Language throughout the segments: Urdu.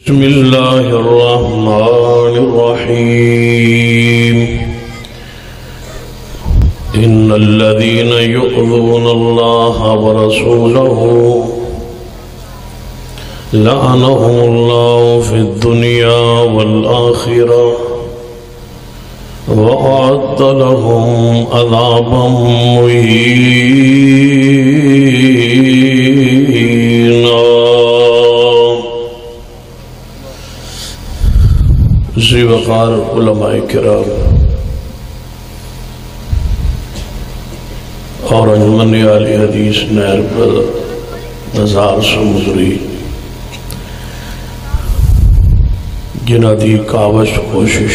بسم الله الرحمن الرحيم إن الذين يؤذون الله ورسوله لعنهم الله في الدنيا والآخرة وأعد لهم عذابا مهينا. ذی وقار علماء کرام اور انجمن عالی حدیث نہر پر نظار سمزری جنہ دی کاوش کوشش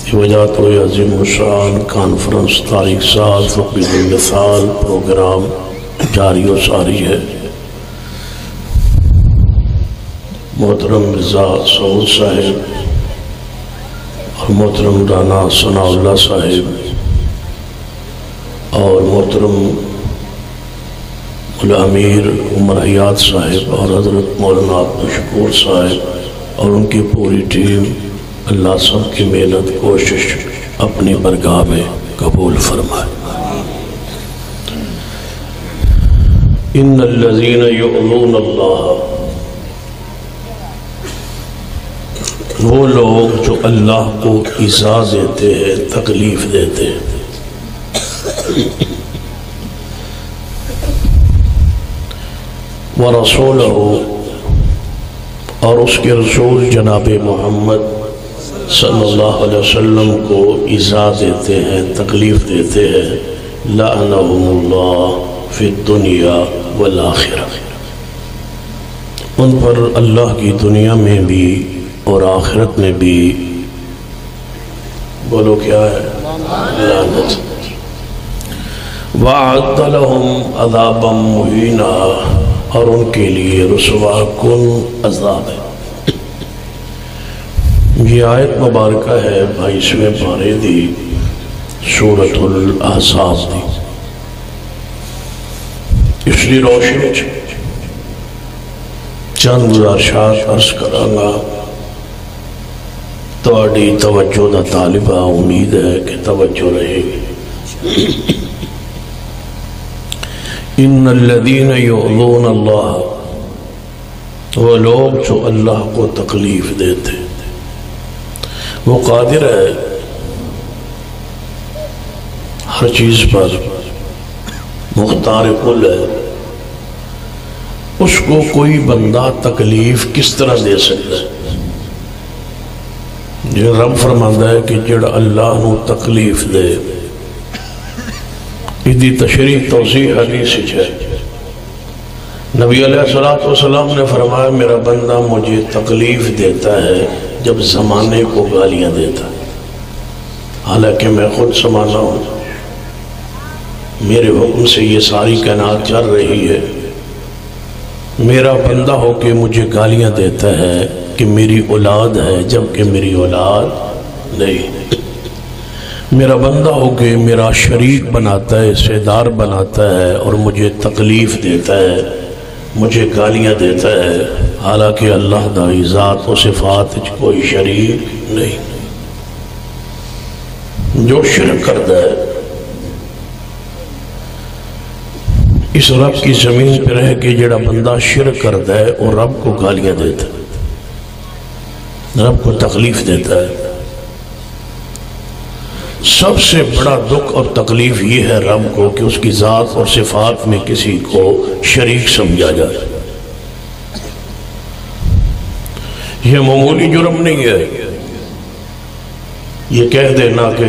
دی وجہ تو عظیم الشان کانفرنس تاریخ سال فقید المثال پروگرام جاری و ساری ہے. محترم مرزا سعود صاحب اور محترم رانا ثناء اللہ صاحب اور محترم امیر عمر حیات صاحب اور حضرت مولانا عبدالشکور صاحب اور ان کی پوری ٹیم، اللہ سب کی محنت کوشش اپنی برگاہ میں قبول فرمائے. ان الذین یؤذون اللہ، وہ لوگ جو اللہ کو ایذا دیتے ہیں، تکلیف دیتے ہیں. وَرَسُولَهُ، اور اس کے رسول جناب محمد صلی اللہ علیہ وسلم کو ایذا دیتے ہیں، تکلیف دیتے ہیں. لَعْنَهُمُ اللَّهُ فِي الدُّنْيَا وَالْآخِرَةِ، ان پر اللہ کی دنیا میں بھی اور آخرت میں بھی بولو کیا ہے؟ لعنت. وَأَعَدَّ لَهُمْ عَذَابًا مُهِينًا، اور ان کے لیے رسوا کن عذاب ہے. یہ آیت مبارکہ ہے 22ویں پارے دی سورۃ الاحزاب دی. اس لیے روشنی چند گزارشات عرض کرانگا. تواڈی توجہ دا طالبہ، امید ہے کہ توجہ رہے گی. ان الذین یؤذون اللہ، وہ لوگ جو اللہ کو تکلیف دیتے. وہ قادر ہے ہر چیز پر، مختار کل ہے. اس کو کوئی بندہ تکلیف کس طرح دے سکتا ہے؟ جو رب فرماتا ہے کہ جڑا اللہ نو تکلیف دے. ایدی تشریح توضیح حدیث ہے. نبی علیہ السلام نے فرمایا میرا بندہ مجھے تکلیف دیتا ہے جب زمانے کو گالیاں دیتا ہے، حالانکہ میں خود زمانہ ہوں. میرے حکم سے یہ ساری کائنات چل رہی ہے. میرا بندہ ہو کے مجھے گالیاں دیتا ہے کہ میری اولاد ہے جبکہ میری اولاد نہیں. میرا بندہ ہو کے میرا شریک بناتا ہے، حصہ دار بناتا ہے اور مجھے تکلیف دیتا ہے، مجھے گالیاں دیتا ہے، حالانکہ اللہ دا ذات و صفات کوئی شریک نہیں. جو شرک کرتا ہے اس رب کی زمین پہ رہ کے، جڑا بندہ شرک کرتا ہے اور رب کو گالیاں دیتا ہے، رب کو تکلیف دیتا ہے. سب سے بڑا دکھ اور تکلیف یہ ہے رب کو کہ اس کی ذات اور صفات میں کسی کو شریک سمجھا جائے. یہ معمولی جرم نہیں ہے. یہ کہہ دینا کہ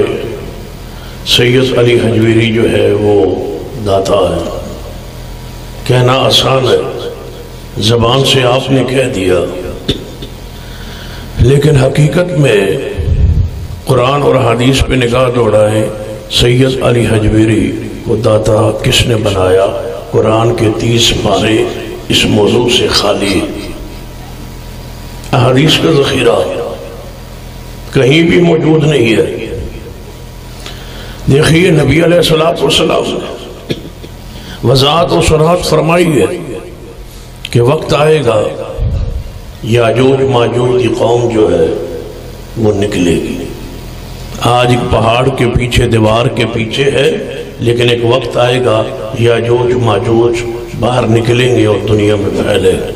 سید علی حجویری جو ہے وہ داتا ہے، کہنا آسان ہے، زبان سے آپ نے کہہ دیا، لیکن حقیقت میں قرآن اور حدیث پہ نگاہ دوڑائیں. سید علی حجویری کو داتا کس نے بنایا؟ قرآن کے 30 پارے اس موضوع سے خالی. احادیث کا ذخیرہ کہیں بھی موجود نہیں ہے. دیکھیے نبی علیہ السلام نے وضاحت و صراحت فرمائی ہے کہ وقت آئے گا یاجوج ماجوج کی قوم جو ہے وہ نکلے گی۔ آج ایک پہاڑ کے پیچھے، دیوار کے پیچھے ہے، لیکن ایک وقت آئے گا یاجوج ماجوج باہر نکلیں گے اور دنیا میں پھیلے گا۔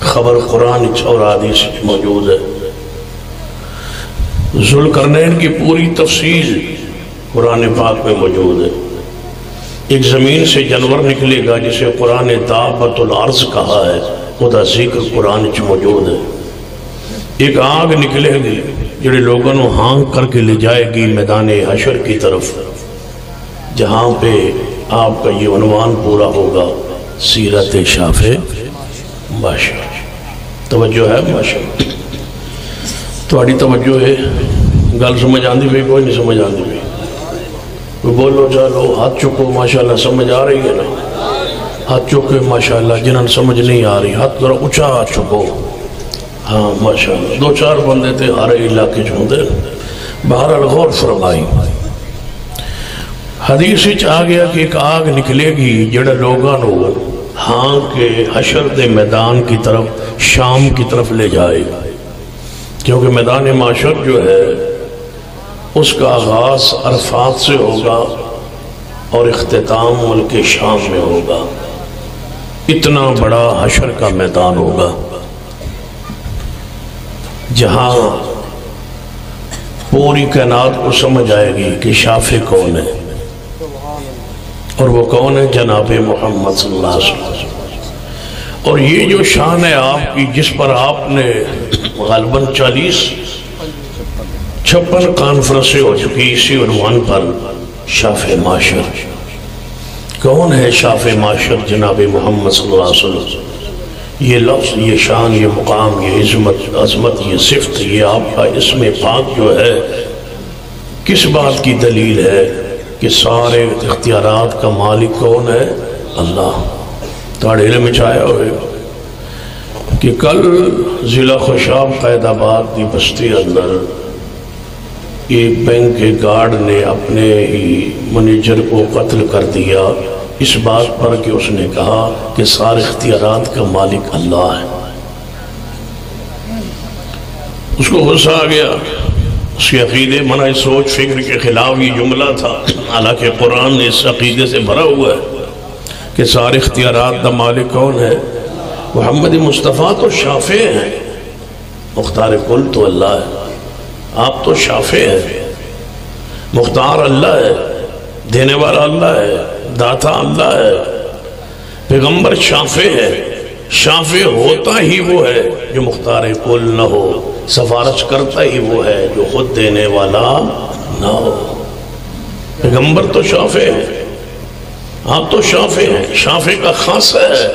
خبر قرآن اور حدیث موجود ہے۔ ذوالقرنین کی پوری تفصیل قرآن پاک میں موجود ہے۔ ایک زمین سے جانور نکلے گا جسے قرآن دابۃ الارض کہا ہے، خدا ذکر قرآن چ موجود ہے۔ ایک آگ نکلے گی جڑے لوگوں نے ہانگ کر کے لے جائے گی میدان حشر کی طرف، جہاں پہ آپ کا یہ عنوان پورا ہوگا، سیرت شافع ماشاء۔ توجہ ہے ماشاء؟ تھوڑی توجہ ہے؟ گل سمجھ آندی بھی کوئی نہیں سمجھ آندی بھی؟ کوئی بولو چالو، ہاتھ چکو، ماشاءاللہ سمجھ آ رہی ہے نا؟ ہاتھ چکے ماشاءاللہ، جنہاں سمجھ نہیں آ رہی ہاتھ ذرا اچھا ہاتھ چکو۔ ہاں ماشاءاللہ، دو چار بندے تھے ہر علاقے چھوندے، بہرحال غور فرمائی۔ حدیث وچ آ گیا کہ ایک آگ نکلے گی جڑا لوگاں نو ہاں کے حشر دے میدان کی طرف، شام کی طرف لے جائے گا، کیونکہ میدان معاشر جو ہے اس کا آغاز عرفات سے ہوگا اور اختتام ملک شام میں ہوگا۔ اتنا بڑا حشر کا میدان ہوگا جہاں پوری کائنات کو سمجھ آئے گی کہ شافع کون ہے، اور وہ کون ہے؟ جناب محمد صلی اللہ علیہ وسلم۔ اور یہ جو شان ہے آپ کی، جس پر آپ نے غالباً 56 کانفرنسیں ہو چکی اسی عنوان پر، شافع معاشر۔ کون ہے شافع معاشر؟ جناب محمد صلی اللہ علیہ وسلم۔ یہ لفظ، یہ شان، یہ مقام، یہ عظمت، یہ صفت، یہ آپ کا اسم پاک جو ہے، کس بات کی دلیل ہے کہ سارے اختیارات کا مالک کون ہے؟ اللہ۔ تھوڑے علم میں چھایا ہوئے کہ کل ضلع خوشاب قائد آباد کی بستی اندر ایک بینک کے گارڈ نے اپنے ہی منیجر کو قتل کر دیا، اس بات پر کہ اس نے کہا کہ سارے اختیارات کا مالک اللہ ہے۔ اس کو غصہ آ گیا، اس کے عقیدے منع سوچ فکر کے خلاف یہ جملہ تھا، حالانکہ قرآن نے اس عقیدے سے بھرا ہوا ہے کہ سارے اختیارات کا مالک کون ہے؟ محمد مصطفیٰ تو شافع ہیں، مختار کل تو اللہ ہے، آپ تو شافع ہیں، مختار اللہ ہے، دینے والا اللہ ہے، داتا اللہ ہے، پیغمبر شافع ہے۔ شافع ہوتا ہی وہ ہے جو مختار کل نہ ہو، سفارش کرتا ہی وہ ہے جو خود دینے والا نہ ہو۔ پیغمبر تو شافع ہے، آپ تو شافع ہیں، شافع کا خاصہ ہے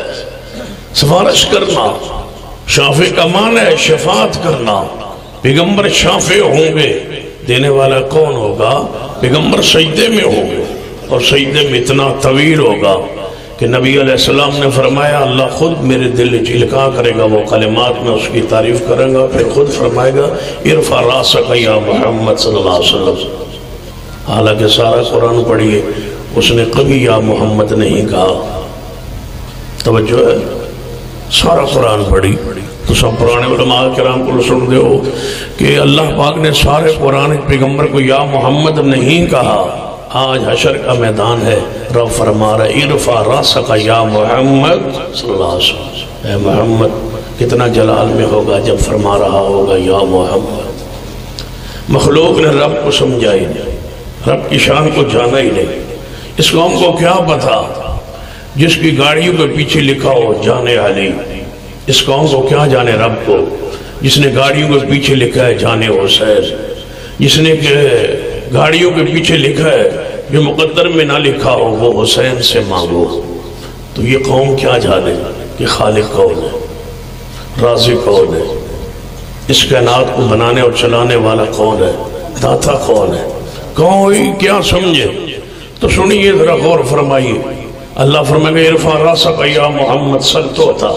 سفارش کرنا، شافع کا معنی ہے شفاعت کرنا۔ پیغمبر شافع ہوں گے، دینے والا کون ہوگا؟ پیغمبر سجدے میں ہوں گے، اور سجدے میں اتنا طویل ہوگا کہ نبی علیہ السلام نے فرمایا اللہ خود میرے دل القاء کرے گا وہ کلمات، میں اس کی تعریف کروں گا، پھر خود فرمائے گا ارفع راسک یا محمد صلی اللہ علیہ وسلم۔ حالانکہ سارا قرآن پڑھیے، اس نے کبھی یا محمد نہیں کہا۔ توجہ ہے؟ سارا قرآن پڑھی تو سب پرانے علماء کرام کو سن دے ہو کہ اللہ پاک نے سارے قرآن پیغمبر کو یا محمد نہیں کہا۔ آج حشر کا میدان ہے، رب فرما رہا ہے ارفع راسک یا محمد صلی اللہ علیہ وسلم۔ اے محمد، کتنا جلال میں ہوگا جب فرما رہا ہوگا یا محمد۔ مخلوق نے رب کو سمجھا ہی نہیں، رب کی شان کو جانا ہی نہیں۔ اس قوم کو کیا پتا جس کی گاڑیوں کے پیچھے لکھا ہو جانے علی؟ اس قوم کو کیا جانے رب کو جس نے گاڑیوں کے پیچھے لکھا ہے جانے حسین، جس نے گاڑیوں کے پیچھے لکھا ہے جو مقدر میں نہ لکھا ہو وہ حسین سے مانگو۔ تو یہ قوم کیا جانے کہ خالق کون ہے، رازق کون ہے، اس کائنات کو بنانے اور چلانے والا کون ہے، داتا کون ہے، کوئی کیا سمجھے؟ تو سنیے ذرا غور فرمائیے۔ اللہ فرمائے گا ارفع راسک یا محمد، سر تو عطا،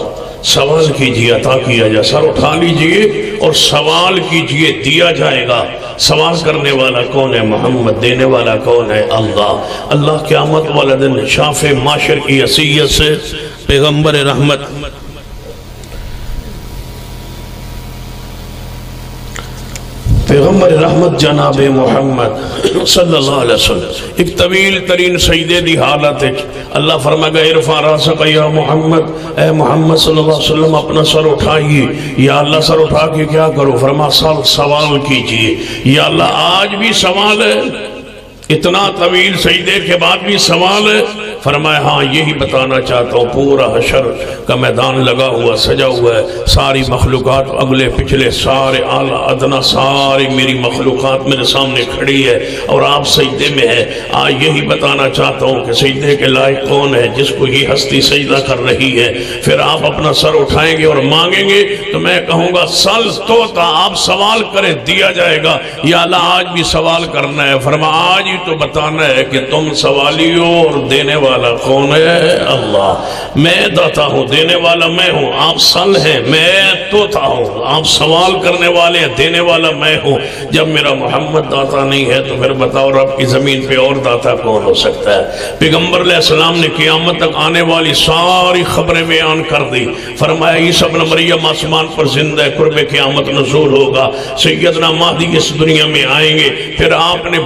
سوال کیجئے عطا کیا جائے، سر اٹھا لیجئے اور سوال کیجئے دیا جائے گا۔ سوال کرنے والا کون ہے؟ محمد۔ دینے والا کون ہے؟ اللہ۔ اللہ قیامت والا دن شافع معاشر کی حیثیت سے پیغمبر رحمت پیغمبر رحمت جناب محمد صلی اللہ علیہ وسلم ایک طویل ترین سجدے دی حالت ہے. اللہ فرمائے گا ارفع راسک یا محمد، اے محمد صلی اللہ علیہ وسلم اپنا سر اٹھائیے. یا اللہ سر اٹھا کے کیا کرو؟ فرما سوال کیجئے. یا اللہ آج بھی سوال ہے؟ اتنا طویل سجدے کے بعد بھی سوال ہے؟ فرمایا ہاں یہی بتانا چاہتا ہوں. پورا حشر کا میدان لگا ہوا سجا ہوا ہے، ساری مخلوقات اگلے پچھلے سارے اعلیٰ ادنا ساری میری مخلوقات میرے سامنے کھڑی ہے اور آپ سجدے میں ہے. آج یہی بتانا چاہتا ہوں کہ سجدے کے لائق کون ہے؟ جس کو یہ ہستی سجدہ کر رہی ہے. پھر آپ اپنا سر اٹھائیں گے اور مانگیں گے تو میں کہوں گا سل توتا، آپ سوال کریں دیا جائے گا. یا اللہ آج بھی سوال کرنا ہے. فرما آج ہی تو بتانا ہے کہ تم سوالی ہو اور دینے والا کون ہے؟ اللہ. میں داتا ہوں، دینے والا میں ہوں. آپ سل ہیں، میں توتا ہوں. آپ سوال کرنے والے ہیں، دینے والا میں ہوں. جب میرا محمد داتا نہیں ہے تو پھر بتاؤ رب کی زمین پہ اور داتا کون ہو سکتا ہے؟ پیغمبر علیہ السلام نے قیامت تک آنے والی ساری خبریں بیان کر دی. فرمایا عیسیٰ ابن مریم آسمان پر زندہ ہے، قرب قیامت نزول ہوگا، سیدنا مہدی اس دنیا میں آئیں گے. پھر آپ نے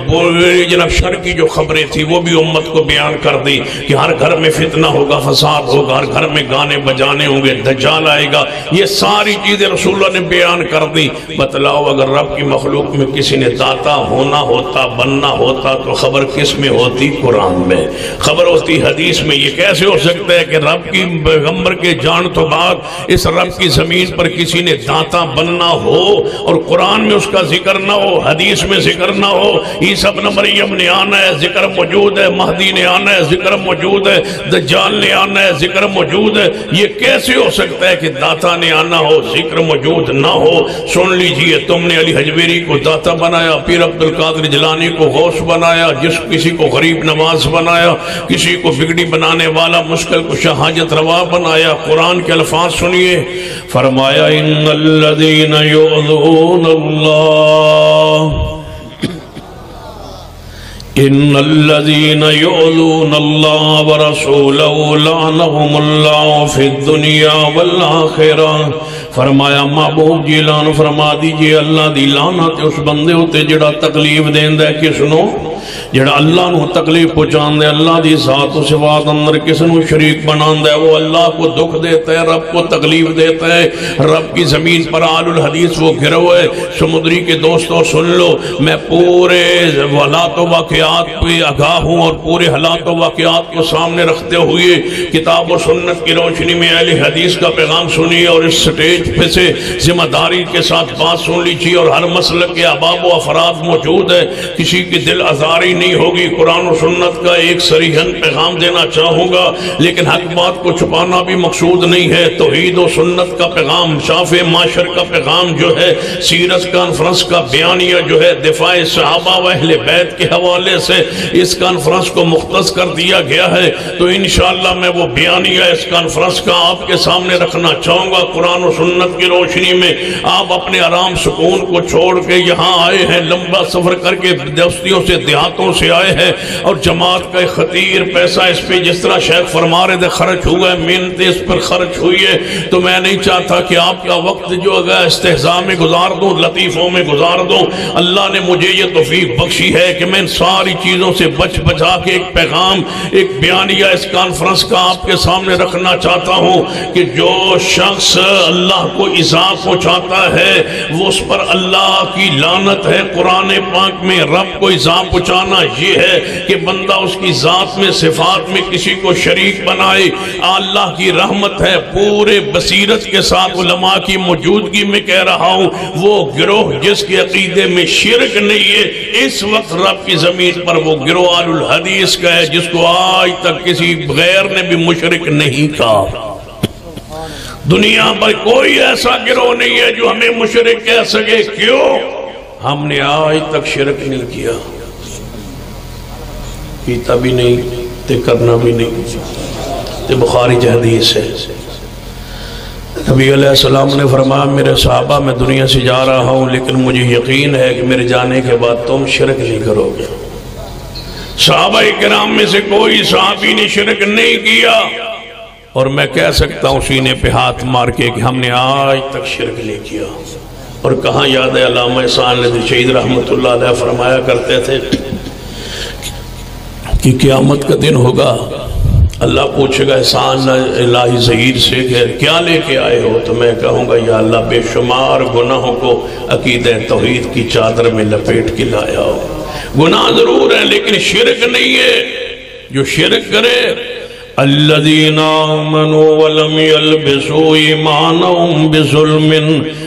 جناب شر کی جو خبریں تھی وہ بھی امت کو بیان کر دی کہ ہر گھر میں فتنہ ہوگا، فساد ہوگا، ہر گھر میں گانے بجانے ہوں گے، دجال آئے گا. یہ ساری چیزیں رسول اللہ نے بیان کر دی. بتلاؤ اگر رب کی مخلوق میں کسی نے داتا ہونا ہوتا، بننا ہوتا تو خبر کس میں ہوتی؟ قرآن میں خبر ہوتی، حدیث میں. یہ کیسے ہو سکتا ہے کہ رب کی پیغمبر کے جان تو بعد اس رب کی زمین پر کسی نے داتا بننا ہو اور قرآن میں اس کا ذکر نہ ہو، حدیث میں ذکر نہ ہو؟ عیسیٰ ابن مریم نے آنا ہے، ذکر موجود ہے. مہدی نے آنا ہے، ذکر موجود ہے. دجال نے آنا ہے، ذکر موجود ہے. یہ کیسے ہو سکتا ہے کہ داتا نے آنا ہو ذکر موجود نہ ہو؟ سن لیجئے، تم نے علی حجویری کو داتا بنایا، پیر عبدالقادر جیلانی کو غوث بنایا، کسی کو غریب نواز بنایا، کسی کو بگڑی بنانے والا، مشکل کو حاجت روا بنایا. قرآن کے الفاظ سنیے. فرمایا ان الذین یؤذون اللہ، ان الذین یؤذون اللہ ورسولہ لعنہم اللہ فی الدنیا والآخرہ. فرمایا محبوب جی اعلان فرما دیجئے اللہ دی لعنت اس بندے ہوتے جڑا تکلیف دیندہ ہے. کس نو؟ جڑا اللہ نو تکلیف پہنچاندے، اللہ دی ذات و صفات اندر کس نو شریک بناندے، وہ اللہ کو دکھ دیتا ہے، رب کو تکلیف دیتا ہے. رب کی زمین پر آل الحدیث وہ گروہ ہے. سمندری کے دوستوں سن لو، میں پورے حالات و واقعات پہ آگاہ ہوں اور پورے حالات و واقعات کو سامنے رکھتے ہوئے کتاب و سنت کی روشنی میں اہل حدیث کا پیغام سنیے اور اس سٹیج پہ سے ذمہ داری کے ساتھ بات سن لیجیے. اور ہر مسلک کے احباب و افراد موجود ہے، کسی کی دل آزاری نہیں ہوگی. قرآن و سنت کا ایک صریحاً پیغام دینا چاہوں گا، لیکن حق بات کو چھپانا بھی مقصود نہیں ہے. توحید و سنت کا پیغام، شافع معاشر کا پیغام جو ہے، سیرت کانفرنس کا بیانیہ جو ہے، دفاع صحابہ و اہل بیت کے حوالے سے اس کانفرنس کو مختص کر دیا گیا ہے. تو انشاءاللہ میں وہ بیانیہ اس کانفرنس کا آپ کے سامنے رکھنا چاہوں گا. قرآن و سنت کی روشنی میں آپ اپنے آرام سکون کو چھوڑ کے یہاں آئے ہیں، لمبا سفر کر کے دوستیوں سے دیہاتوں سے آئے ہیں، اور جماعت کا خطیر پیسہ اس پہ جس طرح شیخ فرما رہے تھے خرچ ہوا ہے، محنتیں اس پر خرچ ہوئی ہے. تو میں نہیں چاہتا کہ آپ کا وقت جو اگر استہزاء میں گزار دوں، لطیفوں میں گزار دوں. اللہ نے مجھے یہ توفیق بخشی ہے کہ میں ان ساری چیزوں سے بچا کے ایک پیغام، ایک بیانیہ اس کانفرنس کا آپ کے سامنے رکھنا چاہتا ہوں کہ جو شخص اللہ کو ایذا پہنچاتا ہے وہ اس پر اللہ کی لعنت ہے. قرآن پاک میں رب کو ایذا پہنچانا یہ ہے کہ بندہ اس کی ذات میں صفات میں کسی کو شریک بنائے. اللہ کی رحمت ہے، پورے بصیرت کے ساتھ علماء کی موجودگی میں کہہ رہا ہوں، وہ گروہ جس کے عقیدے میں شرک نہیں ہے، اس وقت رب کی زمین پر وہ گروہ آل الحدیث کا ہے جس کو آج تک کسی غیر نے بھی مشرک نہیں کہا. دنیا پر کوئی ایسا گروہ نہیں ہے جو ہمیں مشرک کہہ سکے. کیوں؟ ہم نے آج تک شرک نہیں کیا، پیتا بھی نہیں تے کرنا بھی نہیں. تے بخاری حدیث ہے، نبی علیہ السلام نے فرمایا میرے صحابہ میں دنیا سے جا رہا ہوں لیکن مجھے یقین ہے کہ میرے جانے کے بعد تم شرک نہیں کرو گے. صحابہ کرام میں سے کوئی صحابی نے شرک نہیں کیا، اور میں کہہ سکتا ہوں سینے پہ ہاتھ مار کے کہ ہم نے آج تک شرک نہیں کیا. اور کہاں یاد ہے علامہ احسان ندوی شہید رحمت اللہ علیہ فرمایا کرتے تھے کہ قیامت کا دن ہوگا، اللہ پوچھے گا احسان الہی ظہیر سے کہ کیا لے کے آئے ہو، تو میں کہوں گا یا اللہ بے شمار گناہوں کو عقیدہ توحید کی چادر میں لپیٹ کے لایا ہو۔ گناہ ضرور ہے لیکن شرک نہیں ہے۔ جو شرک کرے الذین آمنوا ولم یلبسوا ایمانہم بظلم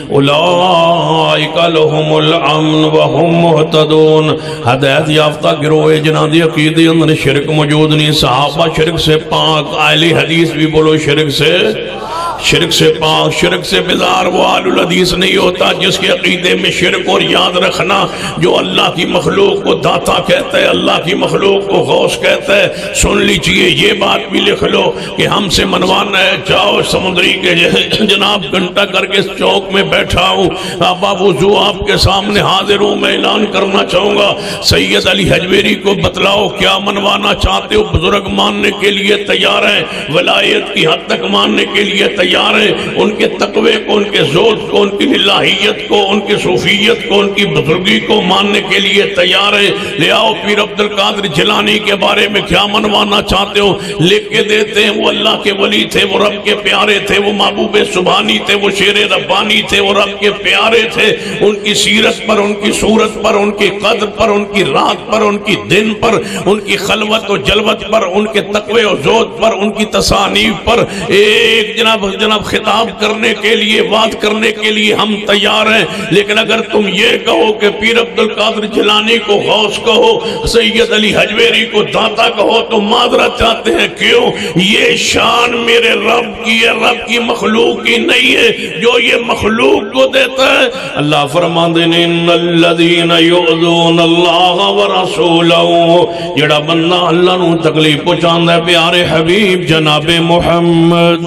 اولئک لہم الامن وہم مہتدون۔ ہدایت یافتہ گروہ جنہاں دی عقیدے اندر شرک موجود نہیں، صحابہ شرک سے پاک، اہل حدیث بھی بولو شرک سے پاک، شرک سے بیزار وہ اہل الحدیث نہیں ہوتا جس کے عقیدے میں شرک۔ اور یاد رکھنا جو اللہ کی مخلوق کو داتا کہتا ہے، اللہ کی مخلوق کو غوث کہتا ہے، سن لیجئے یہ بات بھی لکھ لو کہ ہم سے منوانا ہے، جاؤ سمندری کے جناب گھنٹہ کر کے چوک میں بیٹھا ہوں، آبا وضو آپ کے سامنے حاضر ہوں، میں اعلان کرنا چاہوں گا سید علی حجویری کو بتلاؤ کیا منوانا چاہتے ہو۔ بزرگ ماننے کے لیے تیار ہیں، ولایت کی حد تک ماننے کے لیے تیار ہیں، ان کے تقوی کو، ان کے زہد کو، ان کی الہیت کو، ان کی صوفیت کو، ان کی بزرگی کو ماننے کے لیے تیار ہیں۔ لے آؤ پیر عبد القادر جیلانی کے بارے میں کیا منوانا چاہتے ہو، لکھ کے دیتے ہیں۔ وہ اللہ کے ولی تھے، وہ رب کے پیارے تھے، وہ محبوب سبحانی تھے، وہ شیر ربانی تھے، وہ رب کے پیارے تھے۔ ان کی سیرت پر، ان کی صورت پر، ان کی قدر پر، ان کی رات پر، ان کی دن پر، ان کی خلوت و جلوت پر، ان کے تقوی و زہد پر، ان کی تصانیف پر ایک جناب خطاب کرنے کے لیے، بات کرنے کے لیے ہم تیار ہیں۔ لیکن اگر تم یہ کہو کہ پیر عبد القادر جیلانی کو غوث کہو، سید علی حجویری کو داتا کہو، تو معذرت چاہتے ہیں۔ کیوں؟ یہ شان میرے رب کی ہے، رب کی مخلوق کی نہیں ہے۔ جو یہ مخلوق کو دیتا ہے، اللہ فرماتے ہیں ان الذین یؤذون اللہ ورسولہ، جڑا بندہ اللہ نو تکلیف پہنچاندا ہے پیارے حبیب جناب محمد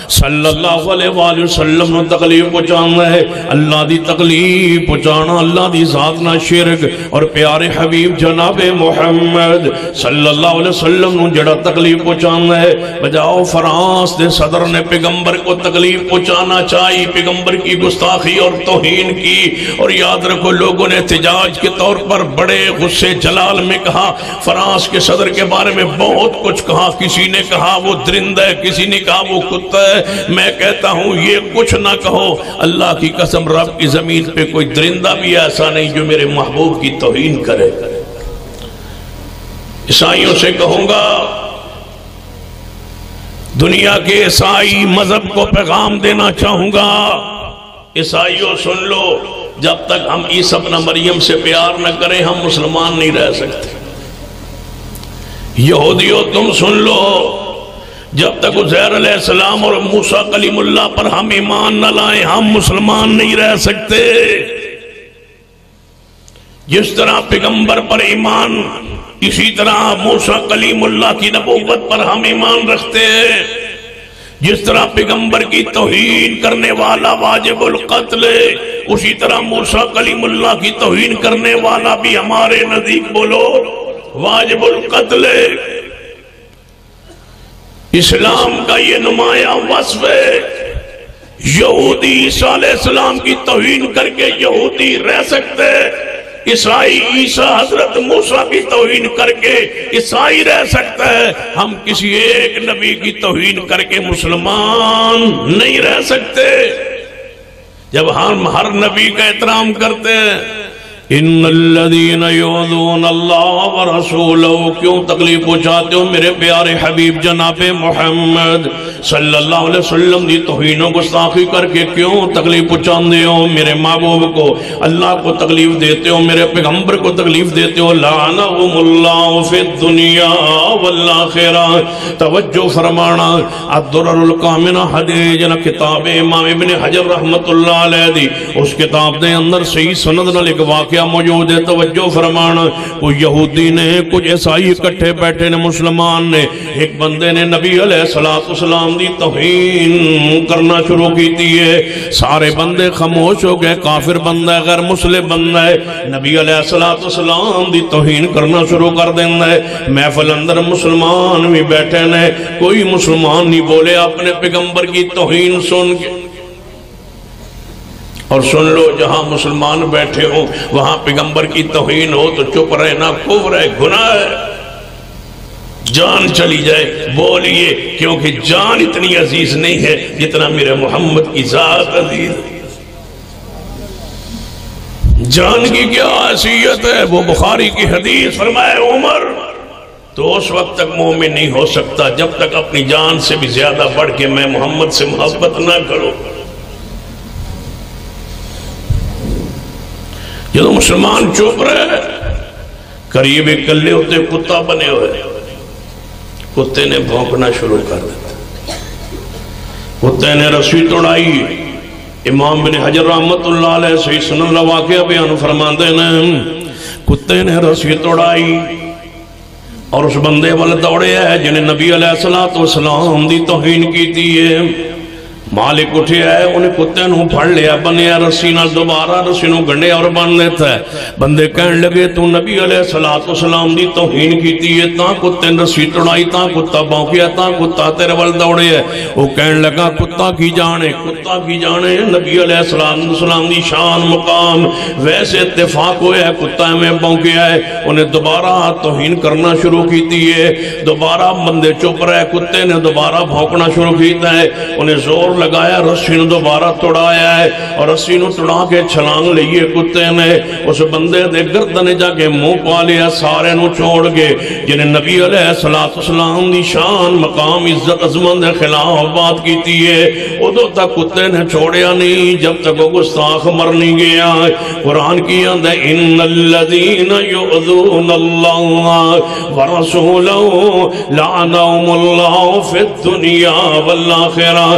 صلی اللہ علیہ وآلہ وسلم نے تکلیف پہنچانا ہے۔ اللہ دی تکلیف پہنچانا، اللہ دی ذات نہ شرک، اور پیارے حبیب جناب محمد صلی اللہ علیہ وسلم نے جڑا تکلیف پہنچانا ہے، بجاؤ فرانس دے صدر نے پیغمبر کو تکلیف پہنچانا چاہی، پیغمبر کی گستاخی اور توہین کی۔ اور یاد رکھو لوگوں نے احتجاج کے طور پر بڑے غصے جلال میں کہا، فرانس کے صدر کے بارے میں بہت کچھ کہا، کسی نے کہا وہ درندہ ہے، کسی نے کہا وہ کتا ہے۔ میں کہتا ہوں یہ کچھ نہ کہو، اللہ کی قسم رب کی زمین پہ کوئی درندہ بھی ایسا نہیں جو میرے محبوب کی توہین کرے۔ عیسائیوں سے کہوں گا، دنیا کے عیسائی مذہب کو پیغام دینا چاہوں گا، عیسائیوں سن لو، جب تک ہم عیسی ابن مریم سے پیار نہ کریں ہم مسلمان نہیں رہ سکتے۔ یہودیوں تم سن لو، جب تک عزیر علیہ السلام اور موسیٰ کلیم اللہ پر ہم ایمان نہ لائیں ہم مسلمان نہیں رہ سکتے۔ جس طرح پیغمبر پر ایمان، اسی طرح موسیٰ کلیم اللہ کی نبوت پر ہم ایمان رکھتے ہیں۔ جس طرح پیغمبر کی توہین کرنے والا واجب القتل ہے، اسی طرح موسیٰ کلیم اللہ کی توہین کرنے والا بھی ہمارے نزدیک بولو واجب القتل ہے۔ اسلام کا یہ نمایاں وصف ہے، یہودی عیسیٰ علیہ السلام کی توہین کر کے یہودی رہ سکتے، عیسائی عیسیٰ حضرت موسیٰ کی توہین کر کے عیسائی رہ سکتا ہے، ہم کسی ایک نبی کی توہین کر کے مسلمان نہیں رہ سکتے۔ جب ہم ہر نبی کا احترام کرتے ہیں، ان الذین یؤذون اللہ ورسولہ، کیوں تکلیف پہنچاتے ہو میرے پیارے حبیب جناب محمد صلی اللہ علیہ وسلم دی توہین و گستاخی کر کے کیوں تکلیف پہنچاندے ہو؟ میرے محبوب کو، اللہ کو تکلیف دیتے ہو، میرے پیغمبر کو تکلیف دیتے ہو۔ لعنہم اللہ فی الدنیا والآخرہ۔ توجہ فرمانا، الدرر الکامنہ حدیث کتاب امام ابن حجر رحمت اللہ علیہ دی، اس کتاب دے اندر صحیح سند نال ایک واقعہ موجود ہے۔ توجہ فرمانا، کوئی یہودی نے، کچھ عیسائی اکٹھے بیٹھے نے، مسلمان نے، ایک بندے نے نبی علیہ السلام دی توہین کرنا شروع کی تھی ہے، سارے بندے خاموش ہو گئے، کافر بندہ ہے، غیر مسلم بندہ ہے، نبی علیہ السلام دی توہین کرنا شروع کر دینا ہے۔ محفل اندر مسلمان بھی بیٹھے نے، کوئی مسلمان نہیں بولے اپنے پیغمبر کی توہین سن کے۔ اور سن لو جہاں مسلمان بیٹھے ہوں وہاں پیغمبر کی توہین ہو تو چپ رہنا کفر ہے، گناہ ہے۔ جان چلی جائے بولیے، کیونکہ جان اتنی عزیز نہیں ہے جتنا میرے محمد کی ذات عزیز ہے۔ جان کی کیا حیثیت ہے؟ وہ بخاری کی حدیث فرمائے عمر تو اس وقت تک مومن نہیں ہو سکتا جب تک اپنی جان سے بھی زیادہ بڑھ کے میں محمد سے محبت نہ کروں۔ جب مسلمان چپ رہے، قریب اکلے ہوتے کتا بنے ہوئے، کتے نے بھونکنا شروع کر دیتا، کتے نے رسی توڑائی۔ امام بن حجر رحمت اللہ علیہ صحیح سنن اللہ واقعہ بیان فرماندے ہیں، کتے نے رسی توڑائی اور اس بندے والے دوڑے ہے جنہیں نبی علیہ السلام دی توہین کی تھی ہے۔ مالک اٹھے ہے، انہیں کتے نو پھڑ لیا، بنیا رسی نہ دوبارہ رسی نو گنڈے اور بن دیتا ہے۔ بندے کہنے لگے تو نبی علیہ السلام دی توہین کی تھی ہے، تاں کتے نے رسی توڑائی، تاں کتا بھونکیا، تاں کتا تیرے وال دوڑے ہے۔ وہ کہنے لگا کتا کی جانے نبی علیہ السلام دی شان مقام ویسے اتفاق ہوئے ہے، کتا میں بھونکیا ہے، انہیں دوبارہ توہین کرنا شروع کی تھی ہے۔ دوبارہ بندے چپ رہے، کتے نے دوبارہ بھونکنا شروع کیتا ہے، انہیں زور لگایا، رسی نو دوبارہ توڑایا ہے اور رسی نو توڑا کے چھلانگ لئیے کتے نے اس بندے دے گردنے جا کے منہ پا لیا، سارے نو چھوڑ گے جنہیں نبی علیہ السلام دی شان مقام عزت عظمت دے خلاف بات کی تھی ہے، ادھو تک کتے نے چھوڑیا نہیں جب تک وہ گستاخ مر نہیں گیا۔ قرآن کی اندھے ان الذین یؤذون اللہ ورسولہ لعنہم اللہ فی الدنیا والآخرہ۔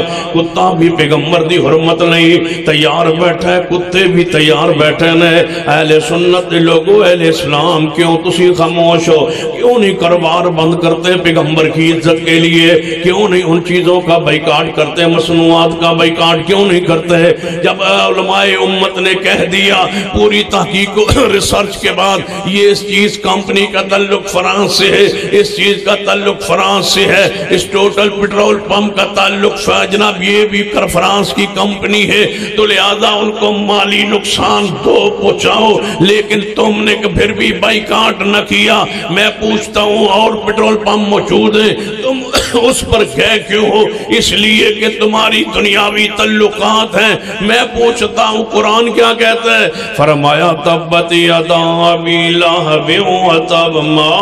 کتا بھی پیغمبر دی حرمت نہیں، تیار بیٹھا ہے، کتے بھی تیار بیٹھے نے۔ اہل سنت لوگو، اہل اسلام کیوں تسی خاموش ہو؟ کیوں نہیں کاروبار بند کرتے پیغمبر کی عزت کے لیے؟ کیوں نہیں ان چیزوں کا بائیکاٹ کرتے، مصنوعات کا بائیکاٹ کیوں نہیں کرتے؟ جب علماء امت نے کہہ دیا پوری تحقیق و ریسرچ کے بعد یہ اس چیز کمپنی کا تعلق فرانس سے ہے، اس چیز کا تعلق فرانس سے ہے، اس ٹوٹل پیٹرول پمپ کا تعلق جناب یہ بھی فرانس کی کمپنی ہے، تو لہذا ان کو مالی نقصان دو پہنچاؤ، لیکن تم نے پھر بھی بائیکاٹ نہ کیا۔ میں پوچھتا ہوں اور پیٹرول پمپ موجود ہیں، تم اس پر گئے کیوں ہو؟ اس لیے کہ تمہاری دنیاوی تعلقات ہیں۔ میں پوچھتا ہوں قرآن کیا کہتا ہے؟ فرمایا تبت یدا ابی لہب وتب ما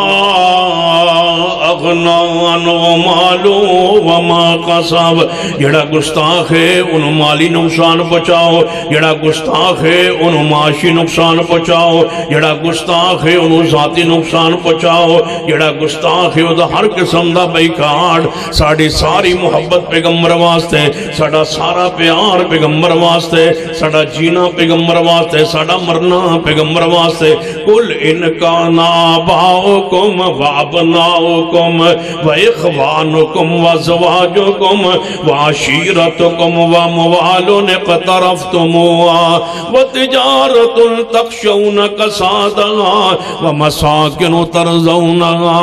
اغنا عنہ مالہ وما کسب۔ جڑا گستاخ ہے انہوں مالی نقصان پہنچاؤ، جڑا گستاخ ہے انہوں معاشی نقصان پہنچاؤ، جڑا گستاخ ہے انہوں ذاتی نقصان پہنچاؤ، جڑا گستاخ ہے انہوں ہر قسم دا بائیکاٹ۔ ساڑی ساری محبت پیغمبر واسطے، ساڑا سارا پیار پیغمبر واسطے، ساڑا جینا پیغمبر واسطے، ساڑا مرنا پیغمبر واسطے۔ قل ان کان آباؤکم وابناؤکم واخوانکم وازواجکم وعشیرتکم واموال اقترفتموها وتجارت تخشون کسادها ومساکن ترضونها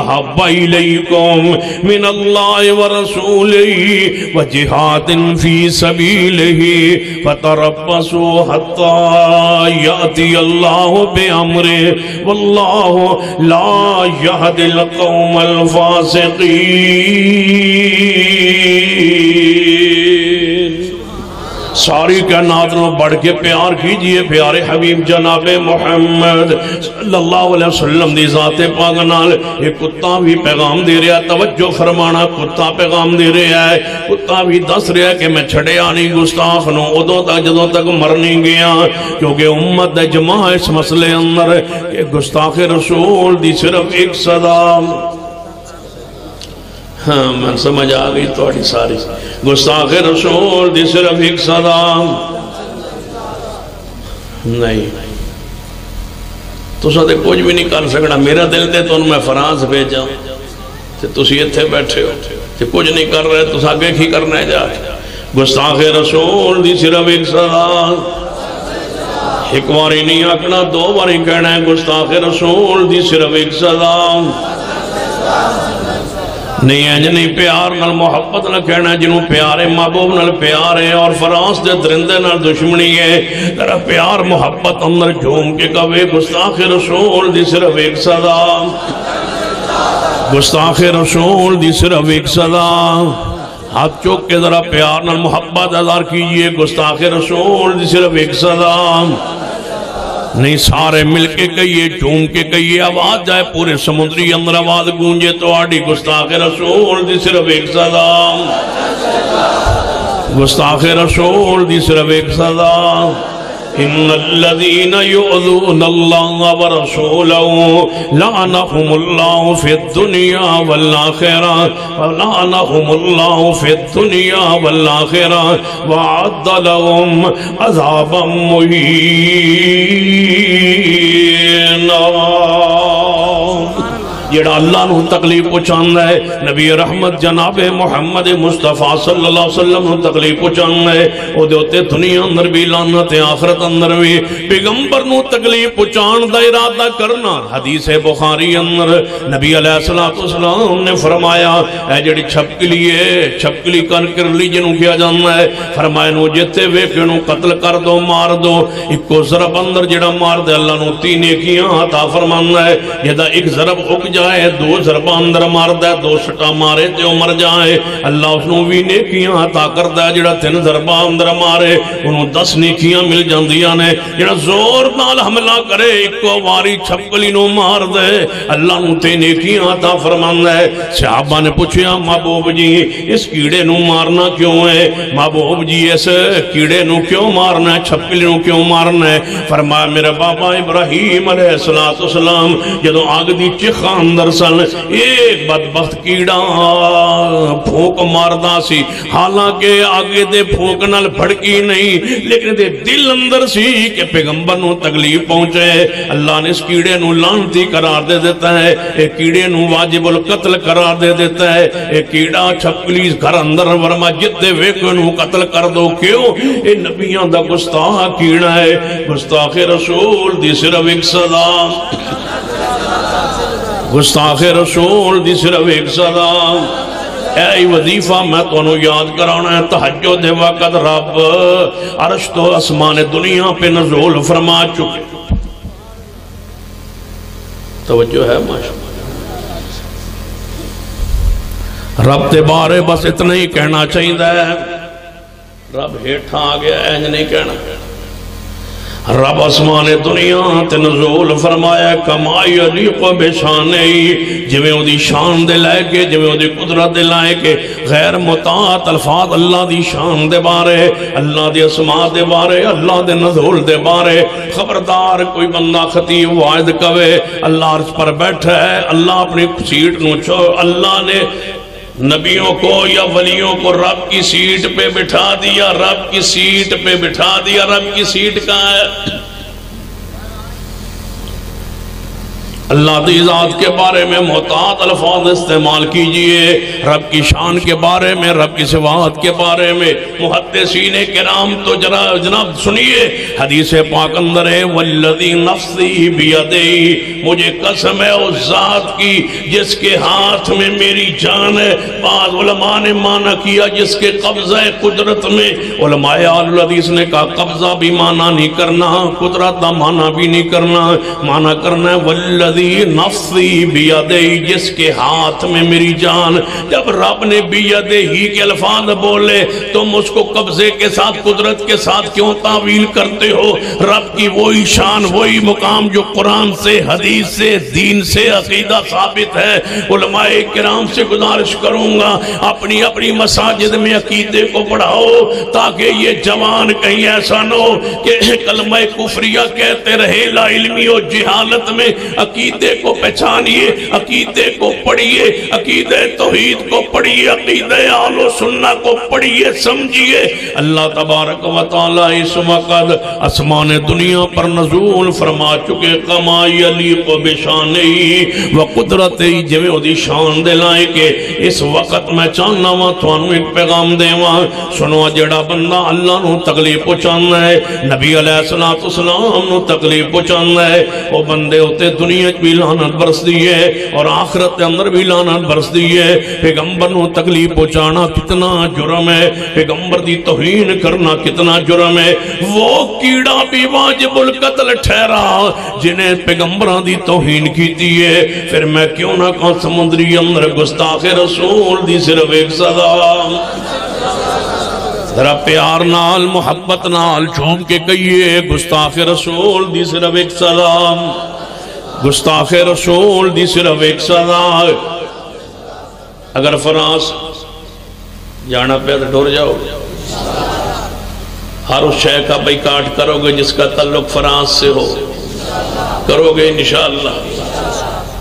احب الیکم من اللہ ورسولہ وجہاد فی سبیلہ فتربصوا حتی یأتی اللہ بامرہ واللہ لا یہدی القوم الفاسقین۔ ساری کائنات نو بڑھ کے پیار کیجئے پیارے حبیب جناب محمد صلی اللہ علیہ وسلم دی ذات پاک نال۔ یہ کتا بھی پیغام دے رہا ہے، توجہ فرمانا، کتا پیغام دے رہا ہے، کتا بھی دس رہا ہے کہ میں چھڑے آنی گستاخ نو ادھو تک جدو تک مر نہیں گیا، کیونکہ امت جمع اس مسئلے اندر کہ گستاخ رسول دی صرف ایک صدا۔ ہاں میں سمجھ آگئی توڑی ساری، گستاخ رسول دی صرف ایک صدا نہیں۔ تو ساتھ کچھ بھی نہیں کر سکنا، میرا دل دے تو میں فرانس بھیجا تو اسی اتھے بیٹھے ہو تو کچھ نہیں کر رہے، تو آگے کی کرنا ہے جا۔ گستاخ رسول دی صرف ایک صدا، ایک باری نہیں آکنا، دو باری کہنا ہے گستاخ رسول دی صرف ایک صدا۔ نہیں انج نہیں پیار نال محبت نہ کہنا جنہوں پیارے محبوب نال پیار ہے اور فراس دے درندے نال دشمنی ہے ترہ پیار محبت اندر جھوم کے کبھے گستاخ رسول دی صرف ایک صدا گستاخ رسول دی صرف ایک صدا ہاتھ چوک کے ذرا پیار نال محبت ادار کیجئے گستاخ رسول دی صرف ایک صدا نہیں سارے مل کے کہیے چوم کے کہیے آواز جائے پورے سمندری اندر آواز گونجے تو آڑی گستاخ رسول دی صرف ایک صدا گستاخ رسول دی صرف ایک صدا ان الذين يؤذون الله ورسوله لعنهم الله في الدنيا والآخرة ولعنهم الله في الدنيا والآخرة وأعد لهم عذابا مهينا جڑا اللہ نو تکلیف پہنچانا ہے نبی رحمت جناب محمد مصطفیٰ صلی اللہ علیہ وسلم نو تکلیف پہنچانا ہے او دے ہوتے دنیا اندر بھی لعنت آخرت اندر بھی پیغمبر نو تکلیف پہنچان دا ارادہ کرنا حدیث بخاری اندر نبی علیہ السلام نے فرمایا اے جڑی چھپکلی کر لی جنوں کیا جانا ہے فرمایا نو جتے ویکھے نو قتل کر دو مار دو ایک کو ضرب اندر جڑا مار دے اللہ نو 3 نیکیاں عطا فرمانا ہے جدا ایک ضرب اک جائے 2 ضربہ اندر مار دے 2 سٹا مارے تے مر جائے اللہ اس نو بھی نیکیاں عطا کر دے جڑا 3 ضربہ اندر مارے انہوں 10 نیکیاں مل جاندیاں نے جڑا زور نال حملہ کرے ایک کو واری چھپکلی نو مار دے اللہ نو 3 نیکیاں عطا فرمانا ہے صحابہ نے پوچھیا محبوب جی اس کیڑے نو مارنا کیوں ہے محبوب جی اس کیڑے نو کیوں مارنا ہے چھپکلی نو کیوں مارنا ہے فرمایا میرے بابا ابراہیم علیہ السلام جدو آگ دی چخان اندر سن ایک بدبخت کیڑا پھونک ماردا سی حالانکہ آگے دے پھونک نال بھڑکی نہیں لیکن دے دل اندر سی کہ پیغمبر نو تکلیف پہنچے اللہ نے اس کیڑے نو لعنتی قرار دے دیتا ہے ایک کیڑے نو واجب القتل قرار دے دیتا ہے ایک کیڑا چھپکلی گھر اندر ورما جتے ویکو نو قتل کر دو کیوں اے نبیان دا گستاخ کیڑا ہے گستاخ رسول دی صرف ایک صدا گستاخ رسول دی صرف ایک صدا اے وظیفہ میں تو انہوں یاد کرانا ہے تہجد وقت رب عرش تو اسمان دنیا پہ نزول فرما چکے توجہ ہے ماشاءاللہ رب تے بارے بس اتنا ہی کہنا چاہیے رب ہیٹھا آگیا اینج نہیں کہنا رب اسمان دنیا تے نزول فرمایا کمائی علیق بشانئی جویں او دی شان دے لائے کے جویں او دی قدرت دے لائے کے غیر مطاعت الفاظ اللہ دی شان دے بارے اللہ دی اسماء دے بارے اللہ دے نزول دے بارے خبردار کوئی بندہ خطیب واحد کوے اللہ عرش پر بیٹھا ہے اللہ اپنی سیٹ نو چھو اللہ نے نبیوں کو یا ولیوں کو رب کی سیٹ پہ بٹھا دیا رب کی سیٹ پہ بٹھا دیا رب کی سیٹ کہاں ہے اللہ دی ذات کے بارے میں محتاط الفاظ استعمال کیجئے رب کی شان کے بارے میں رب کی صفات کے بارے میں محدثین کرام تو جناب سنیے حدیث پاک اندر ہے والذی نفسی بیدی مجھے قسم ہے اس ذات کی جس کے ہاتھ میں میری جان ہے بعض علماء نے معنی کیا جس کے قبضہ قدرت میں علماء الحدیث نے کہا قبضہ بھی معنی نہیں کرنا قدرت دا معنی بھی نہیں کرنا معنی کرنا ہے والذی نفسی بیدی جس کے ہاتھ میں میری جان جب رب نے بیدی ہی کے الفاظ بولے تم اس کو قبضے کے ساتھ قدرت کے ساتھ کیوں تعویل کرتے ہو رب کی وہی شان وہی مقام جو قرآن سے حدیث سے دین سے عقیدہ ثابت ہے علماء کرام سے گزارش کروں گا اپنی اپنی مساجد میں عقیدے کو پڑھاؤ تاکہ یہ جوان کہیں ایسا نہ ہو کہ کلمہ کفریہ کہتے رہے لا علمی و جہالت میں عقیدے کو پہچانیے عقیدے کو پڑھیے عقیدہ توحید کو پڑھیے عقیدہ اہل و سنہ کو پڑھیے سمجھیے اللہ تبارک و تعالی اس وقت اسمان دنیا پر نزول فرما چکے کمائی علیق و بشانی و قدرتی جویں دی شان دلائے کہ اس وقت میں چاہنا ہوا توانو ایک پیغام دے وہاں سنو جڑا بندہ اللہ نو تکلیف پہنچانا ہے نبی علیہ السلام نو تکلیف پہنچانا ہے وہ بندے ہوتے دنیا بھی لعنت برس دی ہے اور آخرت کے اندر بھی لعنت برس دی ہے۔ پیغمبر نو تکلیف پہنچانا کتنا جرم ہے، پیغمبر دی توہین کرنا کتنا جرم ہے۔ وہ کیڑا بھی واجب القتل ٹھہرا جنہیں پیغمبران دی توہین کیتی ہے، پھر میں کیوں نہ کہوں سمندری اندر گستاخ رسول دی صرف ایک سزا۔ ذرا پیار نال محبت نال جھوم کے کہیے گستاخ رسول دی صرف ایک سزا، گستاخ رسول دی صرف ایک سزا۔ اگر فرانس جانا پہ تو ڈور جاؤ گے، ہر اس شے کا بائیکاٹ کرو گے جس کا تعلق فرانس سے ہو، کرو گے انشاءاللہ۔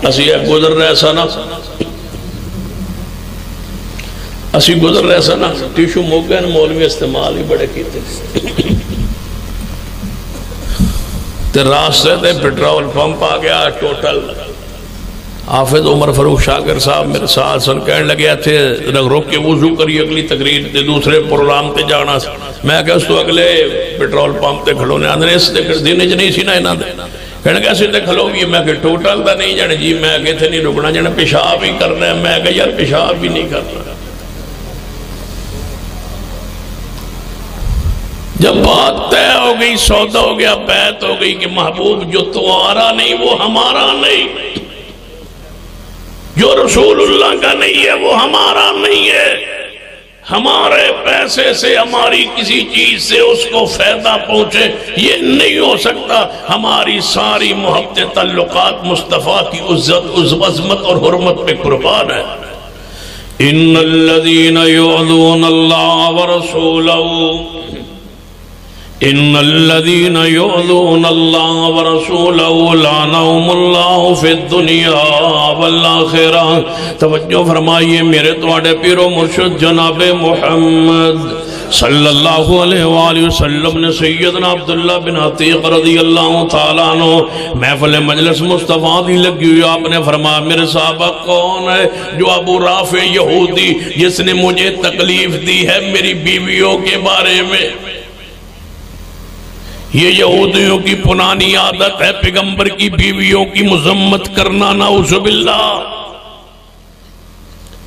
اسی گزر رہے سا نا، اسی گزر رہے سا نا ٹیشو موقع مولوی استعمال ہی بڑے کیتے تے راستے تے پیٹرول پمپ آ گیا ٹوٹل۔ حافظ عمر فاروق شاکر صاحب میرے ساتھ سن کہنے لگے تھے روک کے وضو کری اگلی تقریر تے دوسرے پروگرام تے جانا۔ میں کہا اس تو اگلے پیٹرول پمپ تے کھلونے آندھنے اس دن جو نہیں سی نا انہاں دے کہنے کہا سیدھے کھلو گی۔ میں کہ ٹوٹل دا نہیں جانے جی، میں کہ تھے نہیں رکنا جانے پیشاب ہی کرنا ہے۔ میں کہ یار پیشاب بھی نہیں کرنا۔ جب بات طے ہو گئی، سودا ہو گیا، بیعت ہو گئی کہ محبوب جو تمہارا نہیں وہ ہمارا نہیں، جو رسول اللہ کا نہیں ہے وہ ہمارا نہیں ہے، ہمارے پیسے سے ہماری کسی چیز سے اس کو فائدہ پہنچے یہ نہیں ہو سکتا۔ ہماری ساری محبت تعلقات مصطفیٰ کی عظمت اور حرمت پہ قربان ہے۔ ان الذین یعذون اللہ ورسولہ، ان الذین یعذون اللہ ورسولہ لعنہم اللہ فی الدنیا والآخرہ۔ توجہ فرمائیے میرے تواڈے پیر و مرشد جناب محمد صلی اللہ علیہ وآلہ وسلم نے سیدنا عبداللہ بن عتیق رضی اللہ تعالیٰ عنہ محفل مجلس مصطفیٰ دی لگی ہوئی، آپ نے فرمایا میرے صحابہ کون ہے جو ابو رافع یہودی جس نے مجھے تکلیف دی ہے میری بیویوں کے بارے میں؟ یہ یہودیوں کی پرانی عادت ہے پیغمبر کی بیویوں کی مذمت کرنا، نعوذ باللہ۔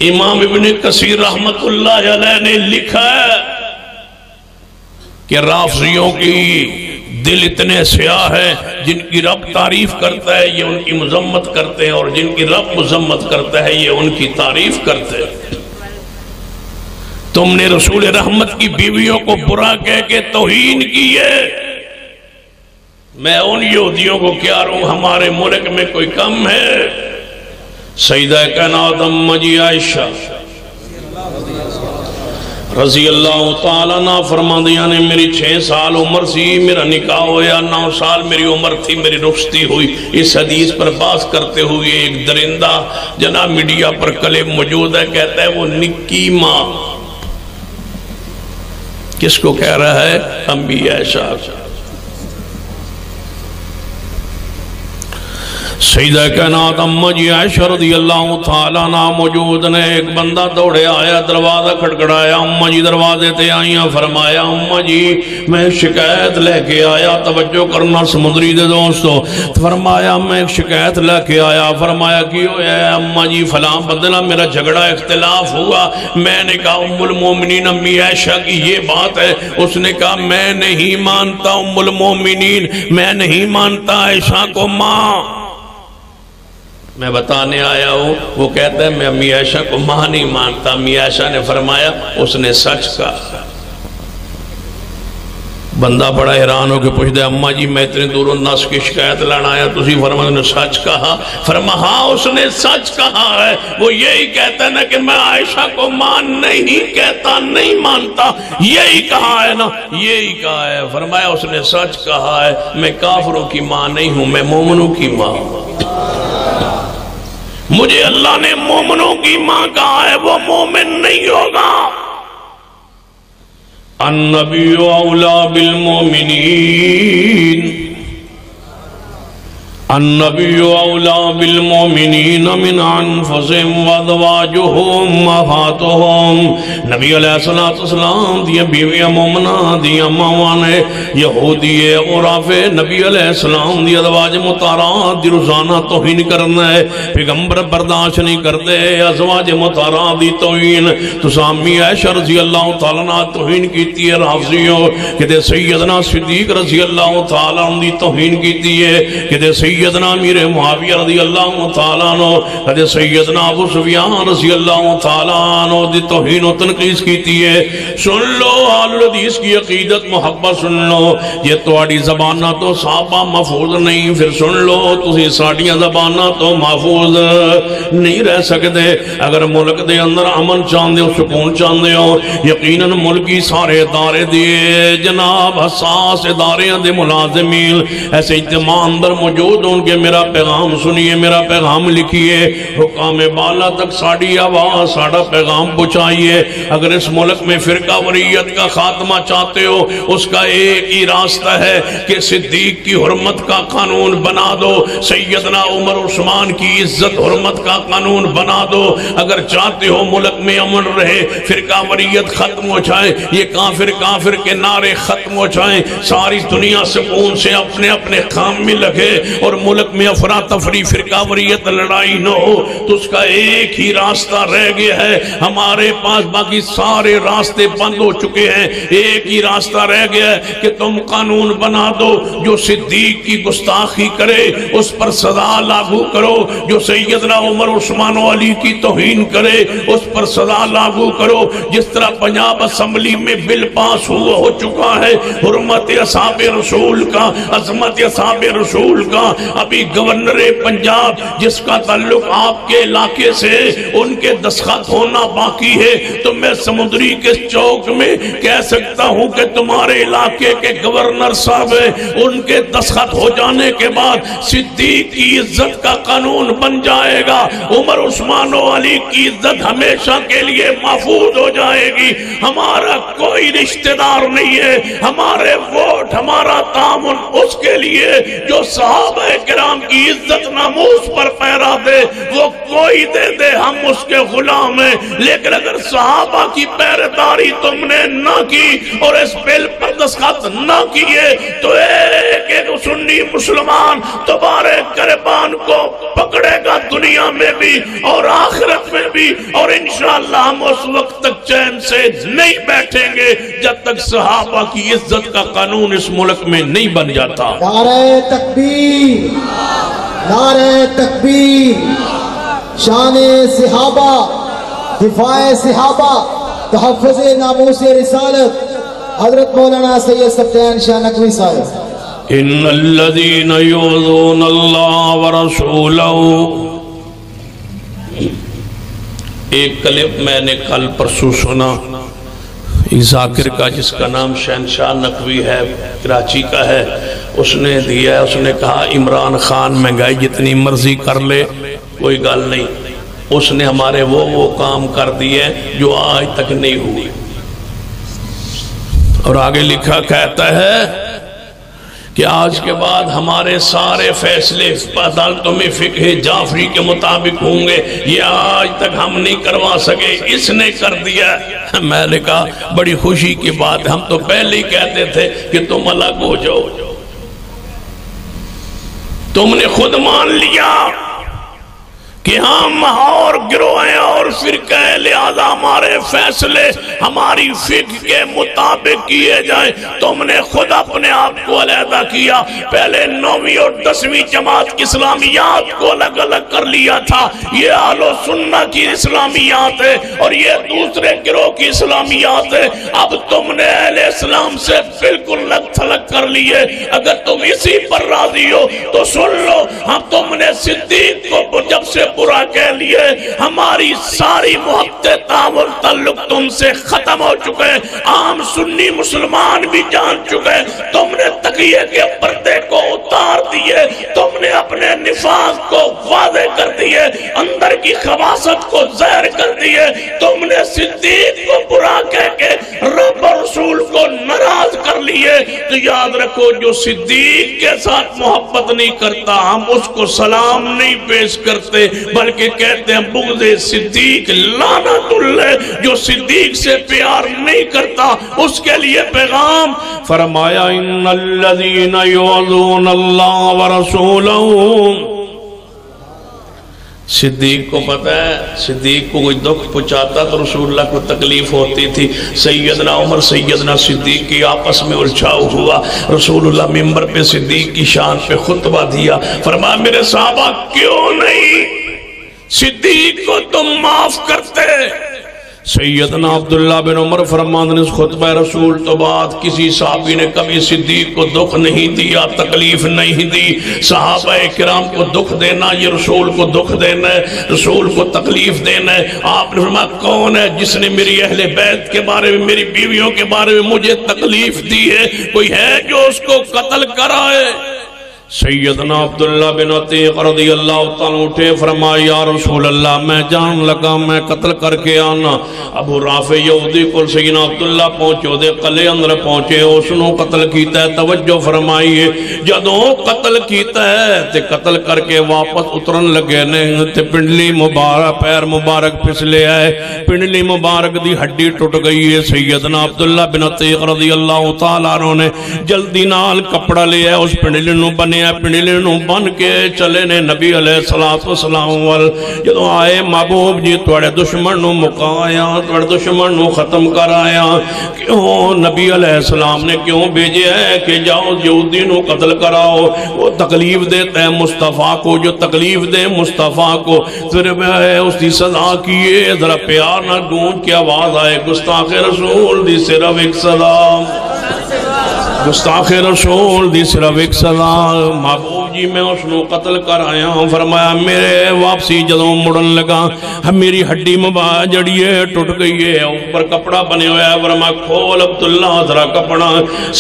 امام ابن کثیر رحمت اللہ علیہ نے لکھا ہے کہ رافضیوں کی دل اتنے سیاہ ہے، جن کی رب تعریف کرتا ہے یہ ان کی مذمت کرتے ہیں، اور جن کی رب مذمت کرتا ہے یہ ان کی تعریف کرتے ہیں۔ تم نے رسول رحمت کی بیویوں کو برا کہہ کے توہین کی ہے، میں ان یہودیوں کو کیا رہوں، ہمارے ملک میں کوئی کم ہے؟ سیدہ کائنات اماں جی عائشہ رضی اللہ تعالیٰ عنہ فرماندیاں نے میری 6 سال عمر سی، میرا نکاح ہویا، 9 سال میری عمر تھی، میری رخصتی ہوئی۔ اس حدیث پر بات کرتے ہوئے ایک درندہ جناب میڈیا پر کلپ موجود ہے، کہتا ہے وہ نکی ماں۔ کس کو کہہ رہا ہے؟ امی عائشہ۔ سیدہ کائنات اماں جی عائشہ رضی اللہ تعالیٰ عنہ موجود نے، ایک بندہ دوڑے آیا، دروازہ کھڑکڑایا، اماں جی دروازے تے آئیاں، فرمایا اماں جی میں شکایت لے کے آیا، توجہ کرنا سمندری دے دوستو، فرمایا میں ایک شکایت لے کے آیا، فرمایا کی ہویا ہے اماں جی فلاں بدلہ میرا جھگڑا اختلاف ہوا، میں نے کہا ام المومنین امی عائشہ کی یہ بات ہے، اس نے کہا میں نہیں مانتا ام المومنین، میں نہیں مانتا عائشہ کو ماں، میں بتانے آیا ہوں۔ وہ کہتا ہے میں امی عائشہ کو ماں نہیں مانتا۔ امی عائشہ نے فرمایا اس نے سچ کہا۔ بندہ بڑا حیران ہو کے پوچھتا ہے اماں جی میں اتنے دور الناس کی شکایت لانا آیا، تسی فرمایا نے سچ کہا؟ فرمایا ہاں اس نے سچ کہا ہے، وہ یہی کہتا ہے نا کہ میں عائشہ کو ماں نہیں کہتا، نہیں مانتا، یہی کہا ہے نا، یہی کہا ہے۔ فرمایا اس نے سچ کہا ہے، میں کافروں کی ماں نہیں ہوں، میں مومنوں کی ماں ہوں۔ مجھے اللہ نے مومنوں کی ماں کہا ہے، وہ مومن نہیں ہوگا۔ النبی اولا بالمومنین النبی اولا بالمومنین من انفسهم وازواجهم امہاتهم، نبی علیہ السلام دیا بیویاں مومنہ دیا موانے یہودی عراف نبی علیہ السلام دی ازواج مطہرات دی روزانہ توہین کرنا ہے، پیغمبر برداشت نہیں کرتے ازواج مطہرات دی توہین۔ تو سامی عائشہ رضی اللہ تعالیٰ نے توہین کیتی ہے رافضیوں، کہ سیدنا صدیق رضی اللہ تعالیٰ دی توہین کیتی ہے، کہ سیدنا امیر معاویہ رضی اللہ تعالیٰ عنہ، کہ سیدنا ابو سفیان رضی اللہ تعالیٰ عنہ دی توہین و تنقیص کیتی ہے۔ سن لو آل حدیث کی عقیدت محبت سن لو، یہ توڑی زبانہ تو صحابہ محفوظ نہیں، پھر سن لو تسی ساڑیاں زبانہ تو محفوظ نہیں رہ سکتے۔ اگر ملک دے اندر امن چاندے ہو، سکون چاندے ہو، یقیناً ملکی سارے ادارے دیے جناب حساس ادارے دے ملازمین ایسے اجتماع اندر موجود ان کے میرا پیغام سنیے، میرا پیغام لکھیے، حکام بالا تک ساڑی آواز ساڑا پیغام پہنچائیے۔ اگر اس ملک میں فرقہ وریت کا خاتمہ چاہتے ہو، اس کا ایک ہی راستہ ہے کہ صدیق کی حرمت کا قانون بنا دو، سیدنا عمر عثمان کی عزت حرمت کا قانون بنا دو۔ اگر چاہتے ہو ملک میں امن رہے، فرقہ وریت ختم ہو جائے، یہ کافر کے نعرے ختم ہو جائیں، ساری دنیا سکون سے اپنے اپنے کام میں لگے اور ملک میں افراتفری فرقہ وریت لڑائی نہ ہو، تو اس کا ایک ہی راستہ رہ گیا ہے۔ ہمارے پاس باقی سارے راستے بند ہو چکے ہیں، ایک ہی راستہ رہ گیا ہے کہ تم قانون بنا دو، جو صدیق کی گستاخی کرے اس پر سزا لاگو کرو، جو سیدنا عمر عثمان و علی کی توہین کرے اس پر سزا لاگو کرو۔ جس طرح پنجاب اسمبلی میں بل پاس ہو چکا ہے حرمت اصحاب رسول کا، عظمت اصحاب رسول کا، ابھی گورنر پنجاب جس کا تعلق آپ کے علاقے سے ان کے دستخط ہونا باقی ہے، تو میں سمندری کے چوک میں کہہ سکتا ہوں کہ تمہارے علاقے کے گورنر صاحب ہیں، ان کے دستخط ہو جانے کے بعد صدیق کی عزت کا قانون بن جائے گا، عمر عثمان و علی کی عزت ہمیشہ کے لیے محفوظ ہو جائے گی۔ ہمارا کوئی رشتہ دار نہیں ہے، ہمارے ووٹ ہمارا تعاون اس کے لیے جو صحابہ کرام کی عزت ناموس پر پہرا دے، وہ کوئی دے دے ہم اس کے غلام ہیں۔ لیکن اگر صحابہ کی پہرےداری تم نے نہ کی اور اس بل پر دستخط نہ کیے تو ایک سنی مسلمان تمہارے قربان کو پکڑے گا، دنیا میں بھی اور آخرت میں بھی، اور انشاءاللہ ہم اس وقت تک چین سے نہیں بیٹھیں گے جب تک صحابہ کی عزت کا قانون اس ملک میں نہیں بن جاتا۔ نعرہ تکبیر، نعرہ تکبیر، شان صحابہ، دفاع صحابہ، تحفظ ناموس رسالت، حضرت مولانا سید سبتین شاہ نقوی صاحب۔ ان الذین یؤذون اللہ ورسولہ، ایک کلپ میں نے کل پرسوں سنا ذاکر کا جس کا نام شہنشاہ نقوی ہے، کراچی کا ہے، اس نے دیا ہے، اس نے کہا عمران خان مہنگائی جتنی مرضی کر لے کوئی گل نہیں، اس نے ہمارے وہ کام کر دیے جو آج تک نہیں ہوئی۔ اور آگے لکھا کہتا ہے کہ آج کے بعد ہمارے سارے فیصلے عدالتوں میں فقہ جعفری کے مطابق ہوں گے، یہ آج تک ہم نہیں کروا سکے، اس نے کر دیا۔ میں نے کہا بڑی خوشی کی بات، ہم تو پہلے ہی کہتے تھے کہ تم الگ ہو جاؤ، تم نے خود مان لیا کہ ہم اور گروہ ہیں اور فرقہ ہیں، لہذا ہمارے فیصلے ہماری فقہ کے مطابق کیے جائیں۔ تم نے خود اپنے آپ کو علیحدہ کیا، پہلے 9ویں اور 10ویں جماعت کی اسلامیات کو الگ الگ کر لیا تھا، یہ اہل و سنہ کی اسلامیات ہے اور یہ دوسرے گروہ کی اسلامیات ہے۔ اب تم نے اہل اسلام سے بالکل لگ تھلگ کر لیے، اگر تم اسی پر راضی ہو تو سن لو، ہم تم نے صدیق کو جب سے برا کہہ لیے، ہماری ساری محبت تعاون تعلق تم سے ختم ہو چکے، عام سنی مسلمان بھی جان چکے، تم نے تقیہ کے پردے کو اتار دیے، تم نے اپنے نفاق کو واضح کر دیے، اندر کی خباثت کو ظاہر کر دیے، تم نے صدیق کو برا کہہ کے رب اور رسول کو ناراض کر لیے، تو یاد رکھو جو صدیق کے ساتھ محبت نہیں کرتا ہم اس کو سلام نہیں پیش کرتے بلکہ کہتے ہیں بغض صدیق لعنت اللہ، جو صدیق سے پیار نہیں کرتا اس کے لیے پیغام فرمایا ان الذین یعظون اللہ ورسولہ۔ صدیق کو پتہ ہے صدیق کو کوئی دکھ پہنچاتا تو رسول اللہ کو تکلیف ہوتی تھی۔ سیدنا عمر سیدنا صدیق کی آپس میں الجھاؤ ہوا، رسول اللہ منبر پہ صدیق کی شان پہ خطبہ دیا، فرمایا میرے صحابہ کیوں نہیں صدیق کو تم معاف کرتے؟ سیدنا عبداللہ بن عمر فرماندے اس خطبہ رسول تو بعد کسی صحابی نے کبھی صدیق کو دکھ نہیں دیا، تکلیف نہیں دی۔ صحابہ کرام کو دکھ دینا یہ رسول کو دکھ دینا ہے، رسول کو تکلیف دینا ہے۔ آپ نے فرمایا کون ہے جس نے میری اہل بیت کے بارے میں میری بیویوں کے بارے میں مجھے تکلیف دی ہے؟ کوئی ہے جو اس کو قتل کرائے؟ سیدنا عبداللہ بن عتیق رضی اللہ تعالیٰ اٹھے فرمایا یا رسول اللہ میں جان لگا میں قتل کر کے آنا۔ ابو رافع یہودی کو سیدنا عبداللہ پہنچو دے قلعے اندر پہنچے اس نے قتل کیتا ہے۔ توجہ فرمائیے جدوں قتل کیتا ہے تے قتل کر کے واپس اترن لگے نے تے پنڈلی مبارک پیر مبارک پھسلے آئے، پنڈلی مبارک دی ہڈی ٹوٹ گئی ہے۔ سیدنا عبداللہ بن عتیق رضی اللہ تعالیٰ عنہ نے جلدی نال کپڑا لے آئے، اس پنڈلی نو بنے پنڈلی نو بن کے چلے نے نبی علیہ السلام وال۔ جدوں آئے محبوب جی توڑے دشمن نو مکایا، توڑے دشمن نو ختم کرایا، کیوں نبی علیہ السلام نے کیوں بھیجے ہے کہ جاؤ یہودی نو قتل کراؤ؟ وہ تکلیف دیتا ہے مصطفیٰ کو، جو تکلیف دے مصطفیٰ کو پھر اس دی صدا کیے ذرا پیار نہ گونج کے آواز آئے گستاخ رسول دی صرف ایک صدا، گستاخ رسول دی صرف ایک صدا۔ محبوب جی میں اس نو قتل کر آیا ہوں، فرمایا میرے واپسی جدوں مڑن لگا میری ہڈی مبارک جڑی ہے ٹوٹ گئی ہے، اوپر کپڑا بنے ہویا ہے، فرمایا کھول عبداللہ ذرا کپڑا۔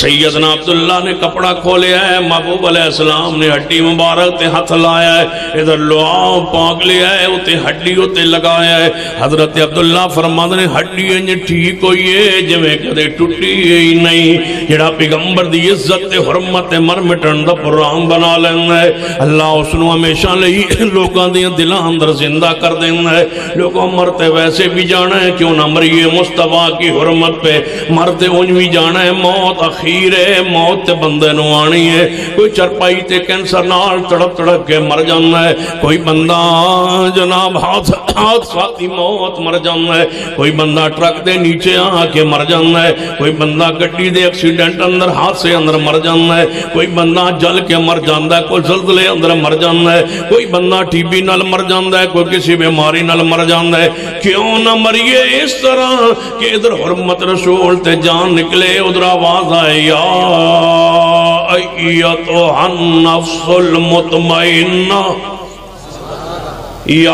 سیدنا عبداللہ نے کپڑا کھولیا ہے، محبوب علیہ السلام نے ہڈی مبارک تے ہاتھ لایا ہے، ادھر لعاب پاک لیا ہے اتے ہڈی اتے لگایا ہے۔ حضرت عبداللہ فرماندے نے ہڈی انج ٹھیک ہوئی ہے جویں کدے ٹوٹی ہی نہیں۔ جڑا پیغمبر دی عزت تے حرمت مر مٹن دا پروگرام بنا لینا ہے، اللہ اس نو ہمیشہ لئی لوگاں دے دلاں اندر زندہ کر دینا ہے۔ لوگوں مرتے ویسے بھی جانا ہے کیوں نہ مریے مصطفیٰ کی حرمت پہ، مرتے انج بھی جانا ہے، موت اخیر ہے، موت تے بندے نو آنی ہے۔ کوئی چرپائی تے کینسر نال تڑپ تڑپ کے مر جانا ہے، کوئی بندہ جناب حادثاتی موت مر جانا ہے، کوئی بندہ ٹرک دے نیچے آ کے مر جانا ہے، کوئی بندہ گڈی دے ایکسیڈنٹ اندر حادثے اندر مر جانا ہے، کوئی بندہ جل کے مر جانا ہے، کوئی زلزلے اندر مر جانا ہے، کوئی بندہ ٹی بی نال مر جانا ہے، کوئی کسی بیماری نال مر جانا ہے۔ کیوں نہ مریے اس طرح کہ ادھر حرمت رسول تے جان نکلے، ادھر آواز آئے یا ایتھا النفس المطمئنہ، یا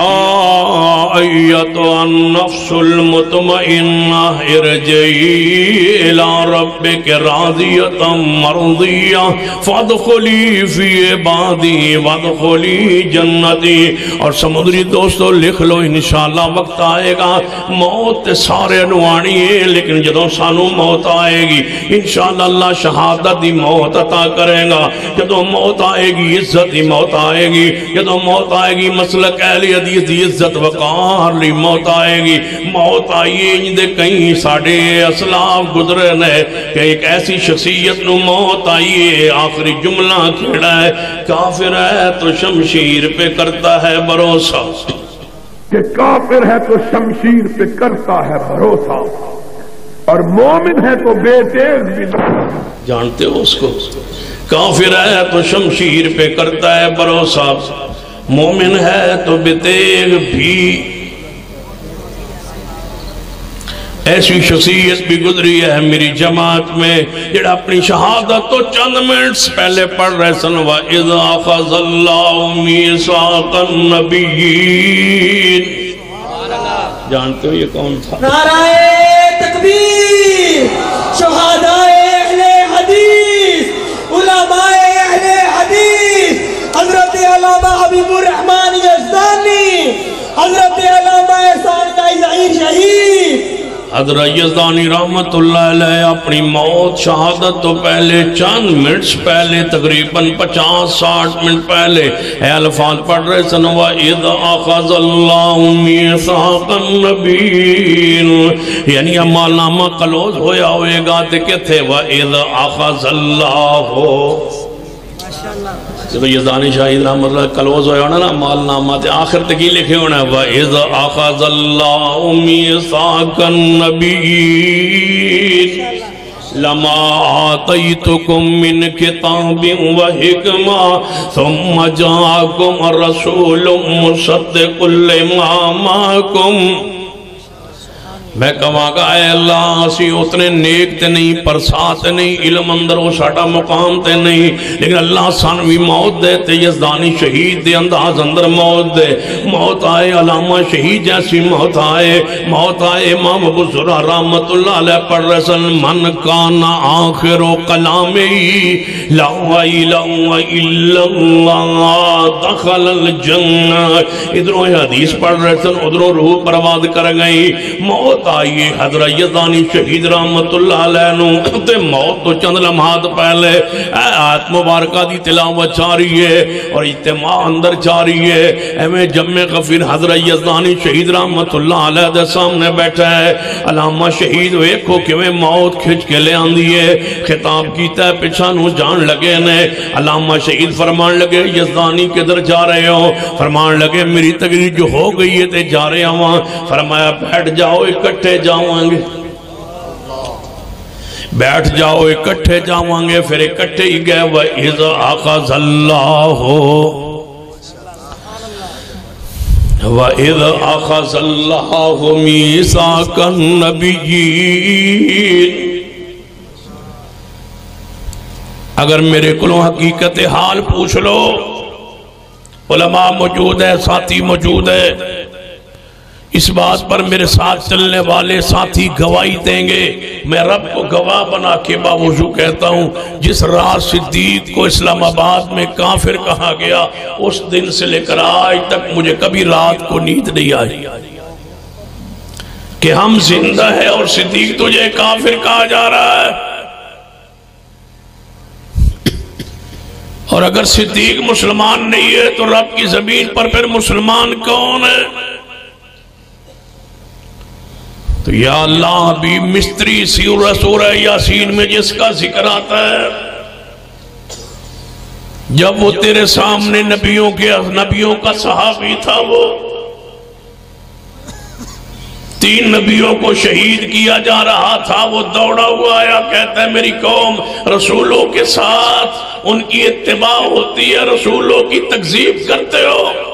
ایتھا النفس المطمئنہ ارجعی الی ربک راضیۃ مرضیہ فادخلی فی عبادی وادخلی جنتی۔ اور سمندری دوستو لکھ لو انشاءاللہ وقت آئے گا، موت سارے نوانی ہے لیکن جدوں سانو موت آئے گی انشاءاللہ اللہ شہادت دی موت عطا کرے گا۔ جدوں موت آئے گی عزت دی موت آئے گی، جدوں موت آئے گی مسلک اہل حدیث دی عزت وقار لی موت آئے گی۔ موت آئیے اندے کہیں ساڑھے اسلاف گزرے نے کہ ایک ایسی شخصیت نو موت آئیے، آخری جملہ کھڑا ہے کافر ہے تو شمشیر پہ کرتا ہے بھروسہ، کہ کافر ہے تو شمشیر پہ کرتا ہے بھروسہ اور مومن ہے تو بے تیغ بھی جانتے ہو اس کو؟ کافر ہے تو شمشیر پہ کرتا ہے بھروسہ، مومن ہے تو بے تیغ بھی۔ ایسی شخصیت بھی گزری ہے میری جماعت میں جڑا اپنی شہادت تو چند منٹس پہلے پڑھ رہے سن وَإِذْ أَخَذَ اللَّهُ مِيثَاقَ النَّبِيِّينَ۔ جانتے ہو یہ کون تھا؟ نعرہ تکبیر، شہداء اہل حدیث، علماء اہل حدیث، حضرت علامہ حبیب الرحمن یزدانی، حضرت علامہ احسان قائد ظہیر شہید، حضرت یزدانی رحمت اللہ علیہ اپنی موت شہادت تو پہلے چند منٹس پہلے تقریباً 50-60 منٹ پہلے اے الفاظ پڑھ رہے سن وَإِذْ أَخَذَ اللَّهُ مِيثَاقَ النَّبِيِّينَ یعنی عمال نامہ کلوز ہویا ہوئے گا تے کہ تھے وَإِذْ أَخَذَ اللَّهُ تو یزدانی شاہد رحمت اللہ کلوز ہویا ہونا نا مال نامہ تے آخر تکی لکھے ہونا وَإِذْ أَخَذَ اللَّهُ مِيثَاقَ النَّبِيِّينَ لَمَا آتَيْتُكُم مِّن كِتَابٍ وَحِكْمَةٍ ثُمَّ جَاءَكُمْ رَسُولٌ مُصَدِّقٌ لِّمَا مَعَكُمْ میں کہاں گا اے اللہ اسی اتنے نیک تے نہیں پرسات نہیں علم اندر وہ ساڑھا مقام تے نہیں لیکن اللہ سانوی موت دے تے یزدانی شہید دے انداز اندر موت دے موت آئے علامہ شہید جیسی موت آئے امام ابو زرع رحمت اللہ علیہ پڑھ رسل من کان آخر کلامی لا الہ الا اللہ دخل الجنہ ادھروں حدیث پڑھ رسل ادھروں روح پرواز کر گئی موت آئیے حضرت یزدانی شہید رحمت اللہ علیہ نو تے موت تو چند لمحات پہلے آیت مبارکہ دی تلاوت جاری ہے اور اجتماع اندر جاری ہے اے جمع غفیر حضرت یزدانی شہید رحمت اللہ علیہ دے سامنے بیٹھا ہے علامہ شہید ویکھو کہ وہ موت کھچ کے لے آن دیئے خطاب کیتا ہے پچھانو جان لگے نے علامہ شہید فرمان لگے یزدانی کدھر جا رہے ہو فرمان لگے میری تقریر جو ہو گئی ہے تے جا رہے ہوں فرمایا بیٹھ جاؤ اکٹھے جاؤں گے بیٹھ جاؤ اکٹھے جاؤں گے پھر اکٹھے ہی گئے وَإِذْ أَخَذَ اللَّهُ مِيثَاقَ النَّبِيِّينَ اگر میرے کلوں حقیقت حال پوچھ لو علماء موجود ہے ساتھی موجود ہے اس بات پر میرے ساتھ چلنے والے ساتھی گواہی دیں گے میں رب کو گواہ بنا کے باوضو کہتا ہوں جس رات صدیق کو اسلام آباد میں کافر کہا گیا اس دن سے لے کر آج تک مجھے کبھی رات کو نیند نہیں آئی کہ ہم زندہ ہیں اور صدیق تجھے کافر کہا جا رہا ہے اور اگر صدیق مسلمان نہیں ہے تو رب کی زمین پر پھر مسلمان کون ہے تو یا اللہ حبیب مستری سورہ یاسین میں جس کا ذکر آتا ہے جب وہ تیرے سامنے نبیوں کا صحابی تھا وہ 3 نبیوں کو شہید کیا جا رہا تھا وہ دوڑا ہوا آیا کہتا ہے میری قوم رسولوں کے ساتھ ان کی اتباع ہوتی ہے رسولوں کی تکذیب کرتے ہو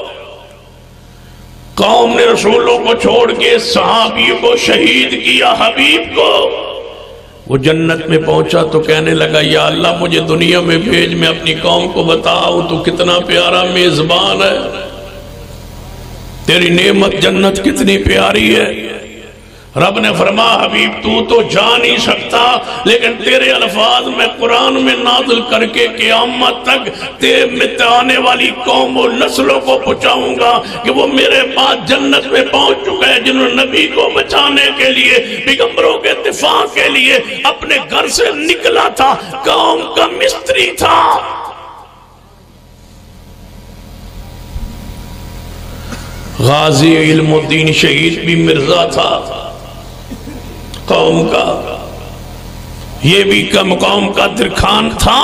قوم نے رسولوں کو چھوڑ کے صحابی کو شہید کیا حبیب کو وہ جنت میں پہنچا تو کہنے لگا یا اللہ مجھے دنیا میں بھیج میں اپنی قوم کو بتاؤ تو کتنا پیارا میزبان ہے تیری نعمت جنت کتنی پیاری ہے رب نے فرمایا حبیب تو جا نہیں سکتا لیکن تیرے الفاظ میں قرآن میں نازل کر کے قیامت تک مٹانے والی قوم و نسلوں کو پہنچاؤں گا کہ وہ میرے پاس جنت میں پہنچ چکے ہیں جنہوں نے نبی کو بچانے کے لیے پیغمبروں کے دفاع کے لیے اپنے گھر سے نکلا تھا قوم کا مستری تھا غازی علم الدین شہید بھی مرزا تھا قوم کا یہ بھی قوم کا درخان تھا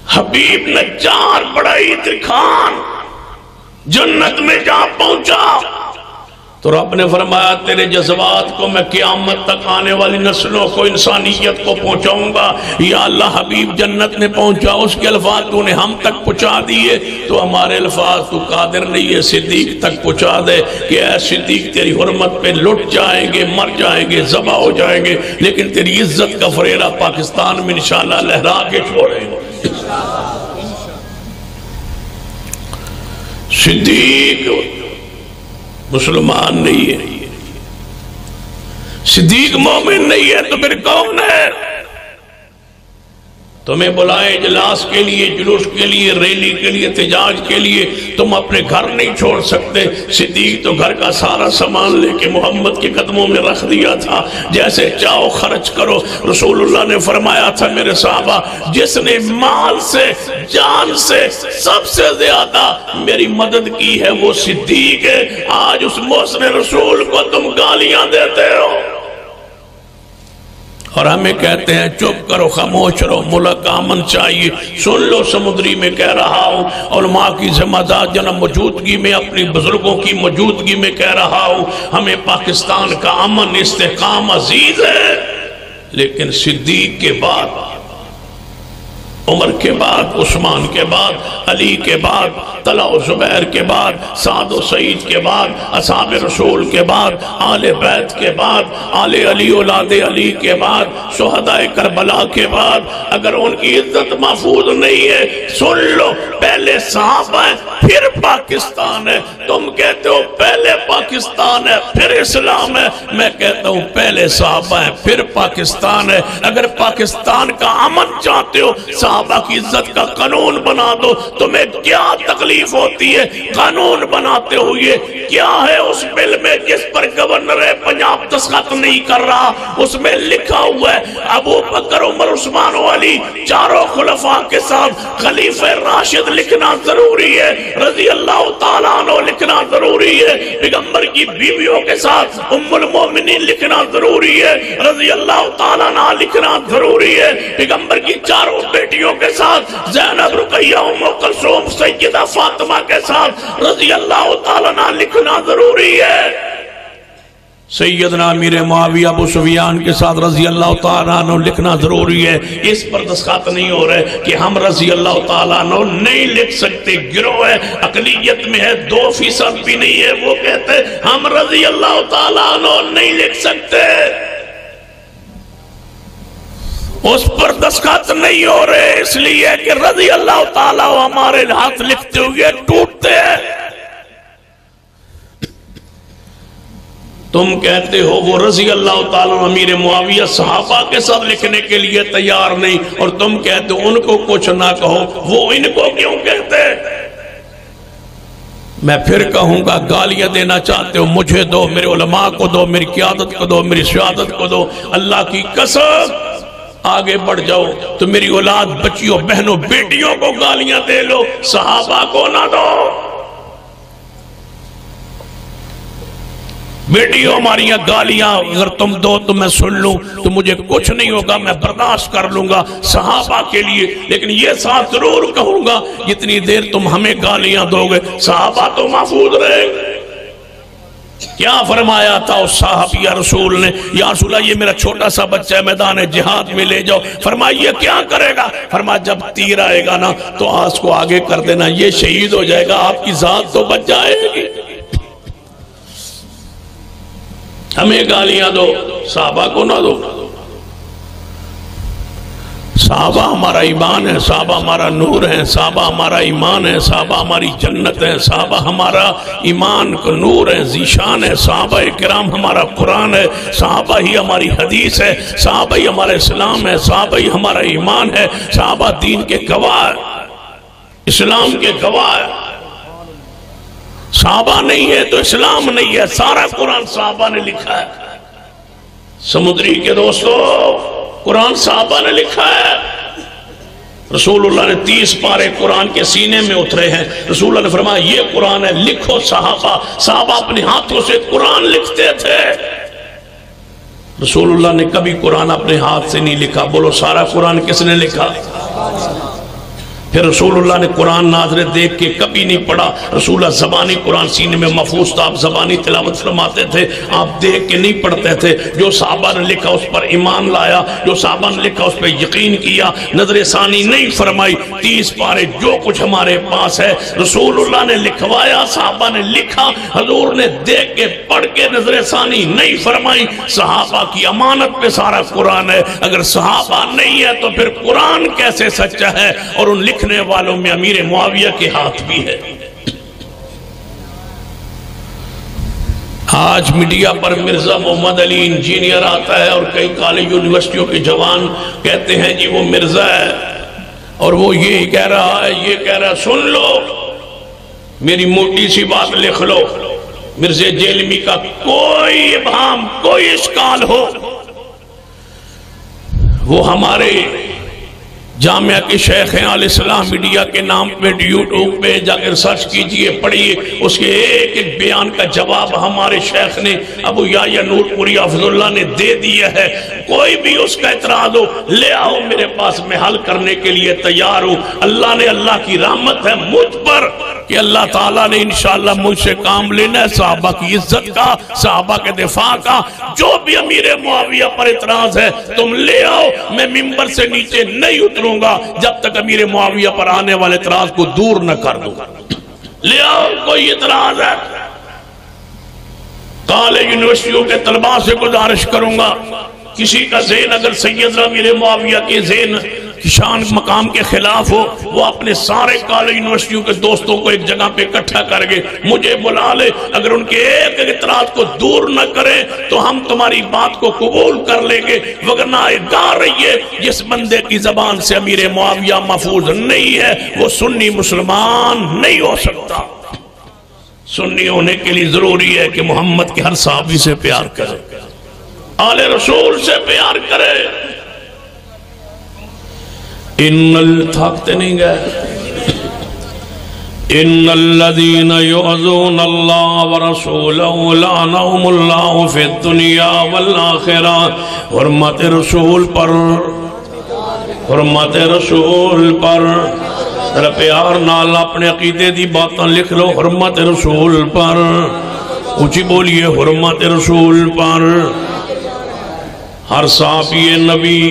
حبیب نجار بڑائی درخان جنت میں جا پہنچا تو رب نے فرمایا تیرے جذبات کو میں قیامت تک آنے والی نسلوں کو انسانیت کو پہنچاؤں گا یا اللہ حبیب جنت میں پہنچا اس کے الفاظ تو نے ہم تک پہنچا دیئے تو ہمارے الفاظ تو قادر نہیں ہے صدیق تک پہنچا دے کہ اے صدیق تیری حرمت پہ لٹ جائیں گے مر جائیں گے ذبح ہو جائیں گے لیکن تیری عزت کا فریرہ پاکستان میں انشاءاللہ لہرا کے چھوڑیں گے صدیق مسلمان نہیں ہے صدیق مومن نہیں ہے تو پھر کون ہے تمہیں بلائے اجلاس کے لیے، جلوس کے لیے، ریلی کے لیے، احتجاج کے لیے، تم اپنے گھر نہیں چھوڑ سکتے۔ صدیق تو گھر کا سارا سامان لے کے محمد کے قدموں میں رکھ دیا تھا، جیسے چاہو خرچ کرو۔ رسول اللہ نے فرمایا تھا میرے صحابہ، جس نے مال سے، جان سے سب سے زیادہ میری مدد کی ہے وہ صدیق ہے۔ آج اس محسن رسول کو تم گالیاں دیتے ہو اور ہمیں کہتے ہیں چپ کرو، خاموش رہو، ملک امن چاہیے۔ سن لو، سمندری میں کہہ رہا ہوں، علماء کی ذمہ دار جنم موجودگی میں، اپنی بزرگوں کی موجودگی میں کہہ رہا ہوں، ہمیں پاکستان کا امن استحکام عزیز ہے، لیکن صدیق کے بعد، عمر کے بعد، عثمان کے بعد، علی کے بعد، طلحہ و زبیر کے بعد، سعد و سعید کے بعد، اصحاب رسول کے بعد، آل بیت کے بعد، آل علی اولاد علی کے بعد، شہداء کربلا کے بعد، اگر ان کی عزت محفوظ نہیں ہے، سن لو، پہلے صحابہ ہیں پھر پاکستان ہے۔ تم کہتے ہو پہلے پاکستان ہے پھر اسلام ہے، میں کہتا ہوں پہلے صحابہ ہیں پھر پاکستان ہے۔ اگر پاکستان کا امن چاہتے ہو، صحابہ کی عزت کا قانون بنا دو۔ تمہیں کیا تکلیف ہوتی ہے قانون بناتے ہوئے؟ کیا ہے اس بل میں جس پر گورنر پنجاب دستخط نہیں کر رہا؟ اس میں لکھا ہوا ہے ابو بکر، عمر، عثمان و علی چاروں خلفاء کے ساتھ خلیفہ راشد لکھنا ضروری ہے، رضی اللہ تعالیٰ عنہ لکھنا ضروری ہے، پیغمبر کی بیویوں کے ساتھ ام المومنین لکھنا ضروری ہے، رضی اللہ تعالیٰ عنہ لکھنا ضروری ہے، پیغمبر کی چاروں بیٹیوں کے ساتھ زینب، رقیہ، ام کلثوم، سیدہ فاطمہ کے ساتھ رضی اللہ تعالیٰ عنہ لکھنا ضروری ہے، سیدنا امیر معاویہ ابو سفیان کے ساتھ رضی اللہ تعالیٰ عنہ لکھنا ضروری ہے۔ اس پر دستخط نہیں ہو رہے کہ ہم رضی اللہ تعالیٰ عنہ نہیں لکھ سکتے، گروہ ہے، اقلیت میں ہے، 2% بھی نہیں ہے، وہ کہتے ہم رضی اللہ تعالیٰ عنہ نہیں لکھ سکتے، اس پر دستخط نہیں ہو رہے اس لیے کہ رضی اللہ تعالیٰ ہمارے ہاتھ لکھتے ہوئے ٹوٹتے ہیں۔ تم کہتے ہو وہ رضی اللہ تعالیٰ امیر معاویہ صحابہ کے ساتھ لکھنے کے لیے تیار نہیں، اور تم کہتے ہو ان کو کچھ نہ کہو، وہ ان کو کیوں کہتے؟ میں پھر کہوں گا، گالیاں دینا چاہتے ہو مجھے دو، میرے علماء کو دو، میری قیادت کو دو، میری سیادت کو دو، اللہ کی قسم آگے بڑھ جاؤ تو میری اولاد، بچیوں، بہنوں، بیٹیوں کو گالیاں دے لو، صحابہ کو نہ دو۔ بیٹیوں ہماری گالیاں اگر تم دو تو میں سن لوں تو مجھے کچھ نہیں ہوگا، میں برداشت کر لوں گا صحابہ کے لیے، لیکن یہ ساتھ ضرور کہوں گا جتنی دیر تم ہمیں گالیاں دو گے صحابہ تو محفوظ رہے گے۔ کیا فرمایا تھا اس صحابی رسول نے؟ یا رسول اللہ یہ میرا چھوٹا سا بچہ ہے، میدان جہاد میں لے جاؤ۔ فرمایا یہ کیا کرے گا؟ فرمایا جب تیر آئے گا نا تو آس کو آگے کر دینا، یہ شہید ہو جائے گا، آپ کی ذات تو بچ جائے گی۔ ہمیں گالیاں دو، صحابہ کو نہ دو۔ صحابہ ہمارا ایمان ہے، صحابہ ہمارا نور ہے، صحابہ ہمارا ایمان ہے، صحابہ ہماری جنت ہے، صحابہ ہمارا ایمان کا نور ہے، ذیشان ہے، صحابہ کرام ہمارا قرآن ہے، صحابہ ہی ہماری حدیث ہے، صحابہ ہی ہمارا اسلام ہے، صحابہ ہی ہمارا ایمان ہے، صحابہ دین کے گواہ، اسلام کے گواہ۔ صحابہ نہیں ہے تو اسلام نہیں ہے، سارا قرآن صحابہ نے لکھا ہے۔ سمندری کے دوستو، قرآن صحابہ نے لکھا ہے۔ رسول اللہ نے 30 پارے قرآن کے سینے میں اترے ہیں، رسول اللہ نے فرمایا یہ قرآن ہے، لکھو صحابہ۔ صحابہ اپنے ہاتھوں سے قرآن لکھتے تھے۔ رسول اللہ نے کبھی قرآن اپنے ہاتھ سے نہیں لکھا، بولو سارا قرآن کس نے لکھا؟ پھر رسول اللہ نے قرآن ناظر دیکھ کے کبھی نہیں پڑھا، رسول اللہ زبانی قرآن سینے میں محفوظ تھا، آپ زبانی تلاوت فرماتے تھے، آپ دیکھ کے نہیں پڑھتے تھے۔ جو صحابہ نے لکھا اس پر ایمان لایا، جو صحابہ نے لکھا اس پہ یقین کیا، نظر ثانی نہیں فرمائی۔ 30 پارے جو کچھ ہمارے پاس ہے رسول اللہ نے لکھوایا، صحابہ نے لکھا، حضور نے دیکھ کے پڑھ کے نظر ثانی نہیں فرمائی۔ صحابہ کی امانت پہ سارا قرآن ہے، اگر صحابہ نہیں ہے تو پھر قرآن کیسے سچا ہے؟ اور ان لکھنے والوں میں امیر معاویہ کے ہاتھ بھی ہے۔ آج میڈیا پر مرزا محمد علی انجینئر آتا ہے اور کئی کالج یونیورسٹیوں کے جوان کہتے ہیں جی وہ مرزا ہے، اور وہ یہ کہہ رہا ہے سن لو، میری موٹی سی بات لکھ لو، مرزا جیلمی کا کوئی ابہام، کوئی اشکال ہو، وہ ہمارے جامعہ کے شیخ ہیں علیہ السلام میڈیا کے نام پہ یوٹیوب پہ جا کر سرچ کیجئے، پڑھیے، اس کے ایک ایک بیان کا جواب ہمارے شیخ نے ابو یحییٰ نور پوری حفظ اللہ نے دے دیا ہے۔ کوئی بھی اس کا اعتراض ہو لے آؤ میرے پاس، میں حل کرنے کے لیے تیار ہوں۔ اللہ کی رحمت ہے مجھ پر کہ اللہ تعالیٰ نے انشاءاللہ مجھ سے کام لینا ہے، صحابہ کی عزت کا، صحابہ کے دفاع کا۔ جو بھی امیر معاویہ پر اعتراض ہے تم لے آؤ، میں ممبر سے نیچے نہیں اتروں گا جب تک امیر معاویہ پر آنے والے اعتراض کو دور نہ کر دوں۔ لے آؤ، کوئی اعتراض ہے؟ کالج یونیورسٹیوں کے طلباء سے گزارش کروں گا، کسی کا ذہن اگر سیدنا امیر معاویہ کے ذہن شان مقام کے خلاف ہو، وہ اپنے سارے کالج یونیورسٹیوں کے دوستوں کو ایک جگہ پہ اکٹھا کر کے مجھے بلا لے، اگر ان کے ایک اعتراض کو دور نہ کریں تو ہم تمہاری بات کو قبول کر لیں گے، وگرنہ گا رہی ہے جس بندے کی زبان سے امیر معاویہ محفوظ نہیں ہے وہ سنی مسلمان نہیں ہو سکتا۔ سنی ہونے کے لیے ضروری ہے کہ محمد کے ہر صحابی سے پیار کرے، آل رسول سے پیار کرے۔ تھاکتے نہیں گئے، ان الذین یعظون اللہ ورسولہ لعنہم اللہ فی الدنیا والآخرہ۔ حرمت رسول پر، حرمت رسول پر ذرا پیار نال اپنے عقیدے دی باتاں لکھ لو۔ حرمت رسول پر اونچی بولیے، حرمت رسول پر ہر صحابی نبی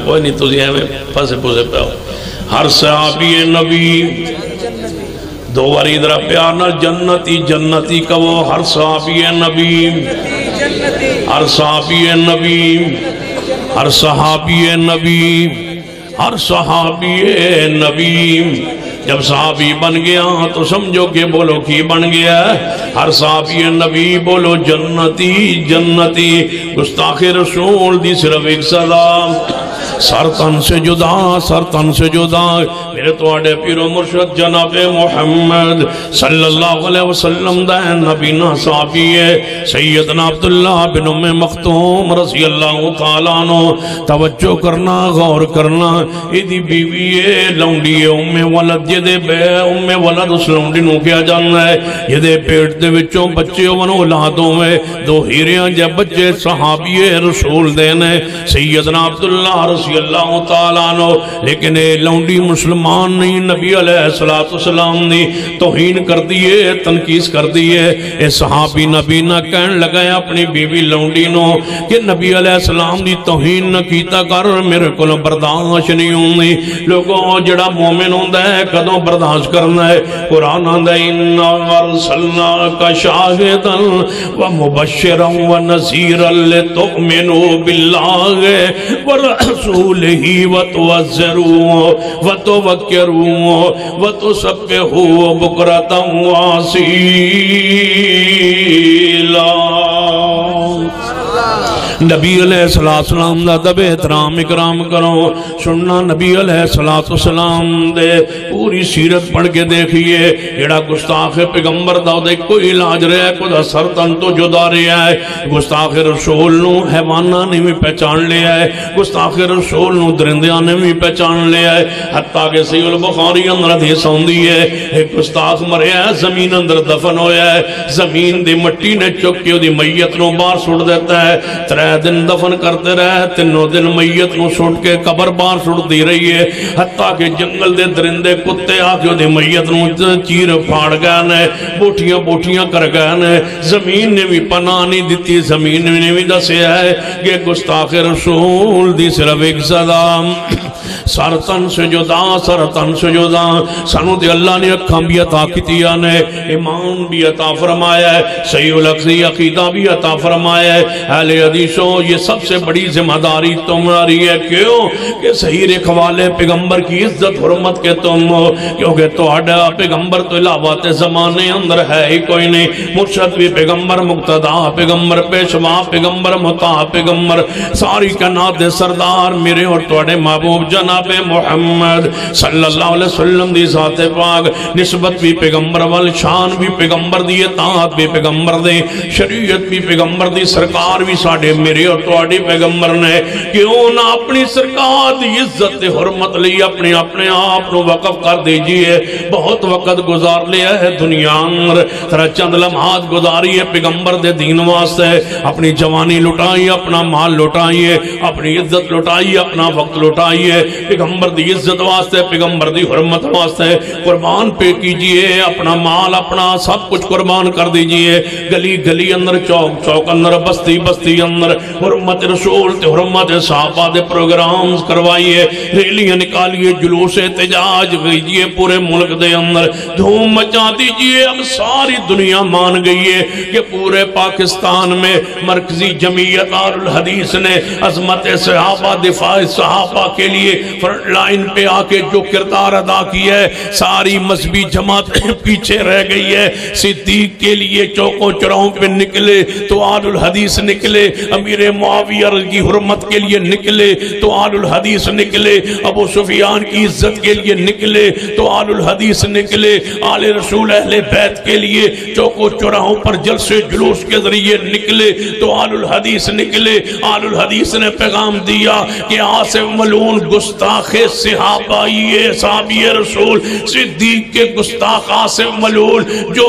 وہ نہیں تو ہمیں پھنسے پھسے پہ ہو، ہر صحابی نبی دو باری ادھر پیار نہ جنتی جنتی کا وہ ہر صحابی نبی، ہر صحابی نبی، ہر صحابی نبی، ہر صحابی نبی۔ جب صحابی بن گیا تو سمجھو کہ بولو کی بن گیا، ہر صحابی نبی بولو جنتی جنتی۔ گستاخ رسول دی صرف ایک سزا، سر تن سے جدا، سر تن سے جدا۔ میرے توڑے پیر و مرشد جناب محمد صلی اللہ علیہ وسلم دا نبینا صحابی ہے سیدنا عبداللہ بن ام مختوم رضی اللہ تعالیٰ عنہ۔ توجہ کرنا، غور کرنا، ایدی بیوی ہے لونڈی ہے ام ولد، یہ بے ام ولد اس لونڈی نو کیا جاننا ہے، یہ پیٹ دے وچوں بچے ون اولادوں میں دو ہیریاں جے بچے صحابی رسول دینے سیدنا عبداللہ رضی اللہ تعالیٰ عنہ۔ لیکن اے لونڈی مسلمان نہیں، نبی علیہ السلام نے توہین کر دیئے، تنقیص کر دیئے۔ اے صحابی نبی نہ کہن لگائے اپنی بیوی لونڈی نو کہ نبی علیہ السلام دی توہین نہ کیتا کر، میرے کو برداشت نہیں ہونی۔ لوگوں جڑا مومن ہوندہ ہے کدوں برداشت کرنا ہے؟ قرآن آندہ اِنَّا أَرْسَلْنَاكَ شَاهِدًا وَمُبَشِّرًا وَنَذِيرًا لِتُؤْمِنُوا بِاللَّهِ وَرَسُولِهِ وَتُعَزِّرُوهُ وَتُوَقِّرُوهُ وَتُسَبِّحُوهُ بُكْرَةً وَأَصِيلًا۔ نبی علیہ السلام دا دب احترام اکرام کرو، سننا نبی علیہ السلام دے پوری سیرت پڑھ کے دیکھئے۔ ایڑا گستاخ پیغمبر دا دے کوئی علاج رہا ہے، کوئی سر تن تو جدا رہا ہے۔ گستاخ رسول نو حیوانہ نے بھی پہچان لیا ہے، گستاخ رسول نو درندیاں نے بھی پہچان لیا ہے۔ حتیٰ کہ صحیح البخاری اندر حدیث ہوندی ہے، ایک گستاخ مریا ہے، زمین اندر دفن ہویا ہے، زمین دی مٹی نے چک کے دی میت نو باہر سٹ دیتا ہے۔ 3 دن دفن کرتے رہے، 3 دن میت نو سٹ کے قبر باہر سٹ دی رہی ہے۔ حتیٰ کہ جنگل دے درندے کتے آکے دی میت نو چیر پھاڑ گئے نے، بوٹیاں بوٹیاں کر گئے نے۔ زمین نے بھی پناہ نہیں دیتی، زمین نے بھی دسے ہے کہ گستاخ رسول دی صرف ایک صدا، سر تن سے جدا، سر تن سے جدا۔ سانو دے اللہ نے اکھاں بھی عطا کیتیاں نے، ایمان بھی عطا فرمایا ہے، صحیح العقیدہ بھی عطا فرمایا ہے، اہل حدیثوں یہ سب سے بڑی ذمہ داری تمہاری ہے. کیوں کہ صحیح رکھوالے پیغمبر کی عزت حرمت کے تم ہو, کیونکہ توڑا پیغمبر تو علاوات زمانے اندر ہے ہی کوئی نہیں. مرشد بھی پیغمبر, مقتدا پیغمبر, پیشوا پیغمبر, مطاع پیغمبر, ساری کائنات سردار میرے اور توڑے محبوب جناب محمد صلی اللہ علیہ وسلم دی ذات پاک. نسبت بھی پیغمبر وال, شان بھی پیغمبر دی, اطاعت بھی پیغمبر دے, شریعت بھی پیغمبر دی, سرکار بھی ساڑھے میرے اور توڑی پیغمبر نے. کیوں نہ اپنی سرکار دی عزت حرمت لی اپنے آپ نو وقف کر دیجئے. بہت وقت گزار لیا ہے دنیا اندر, ترہ چند لمحات گزاری ہے پیغمبر دے دین واسطے. اپنی جوانی لٹائیے, اپنا مال لٹائیے, اپنی عزت لٹائیے, اپنا وقت لٹائیے, پیغمبر دی عزت واسطے, پیغمبر دی حرمت واسطے قربان پہ کیجئے. اپنا مال, اپنا سب کچھ قربان کر دیجئے. گلی گلی اندر, چوک چوک اندر, بستی بستی اندر حرمت رسول تے حرمت صحابہ دے پروگرامز کروائیے, ریلیاں نکالیے, جلوس احتجاج کیجئے پورے ملک دے اندر, دھوم مچا دیجئے. اب ساری دنیا مان گئی ہے کہ پورے پاکستان میں مرکزی جمعیت آل الحدیث نے عظمت صحابہ, دفاع صحابہ کے لیے فرنٹ لائن پہ آ کے جو کردار ادا کیا ہے, ساری مذہبی جماعت پیچھے رہ گئی ہے. صدیق کے لیے چوکوں چراہوں پہ نکلے تو آل الحدیث نکلے, امیر معاویہ کی حرمت کے لیے نکلے تو آل الحدیث نکلے, ابو سفیان کی عزت کے لیے نکلے تو آل الحدیث نکلے, آل رسول اہل بیت کے لیے چوکوں چراہوں پر جلسے جلوس کے ذریعے نکلے تو آل الحدیث نکلے. آل الحدیث نے پیغام دیا کہ آصف ملعون گستاخ صحابہ صحابی رسول صدیق کے گستاخ آصف ملعون جو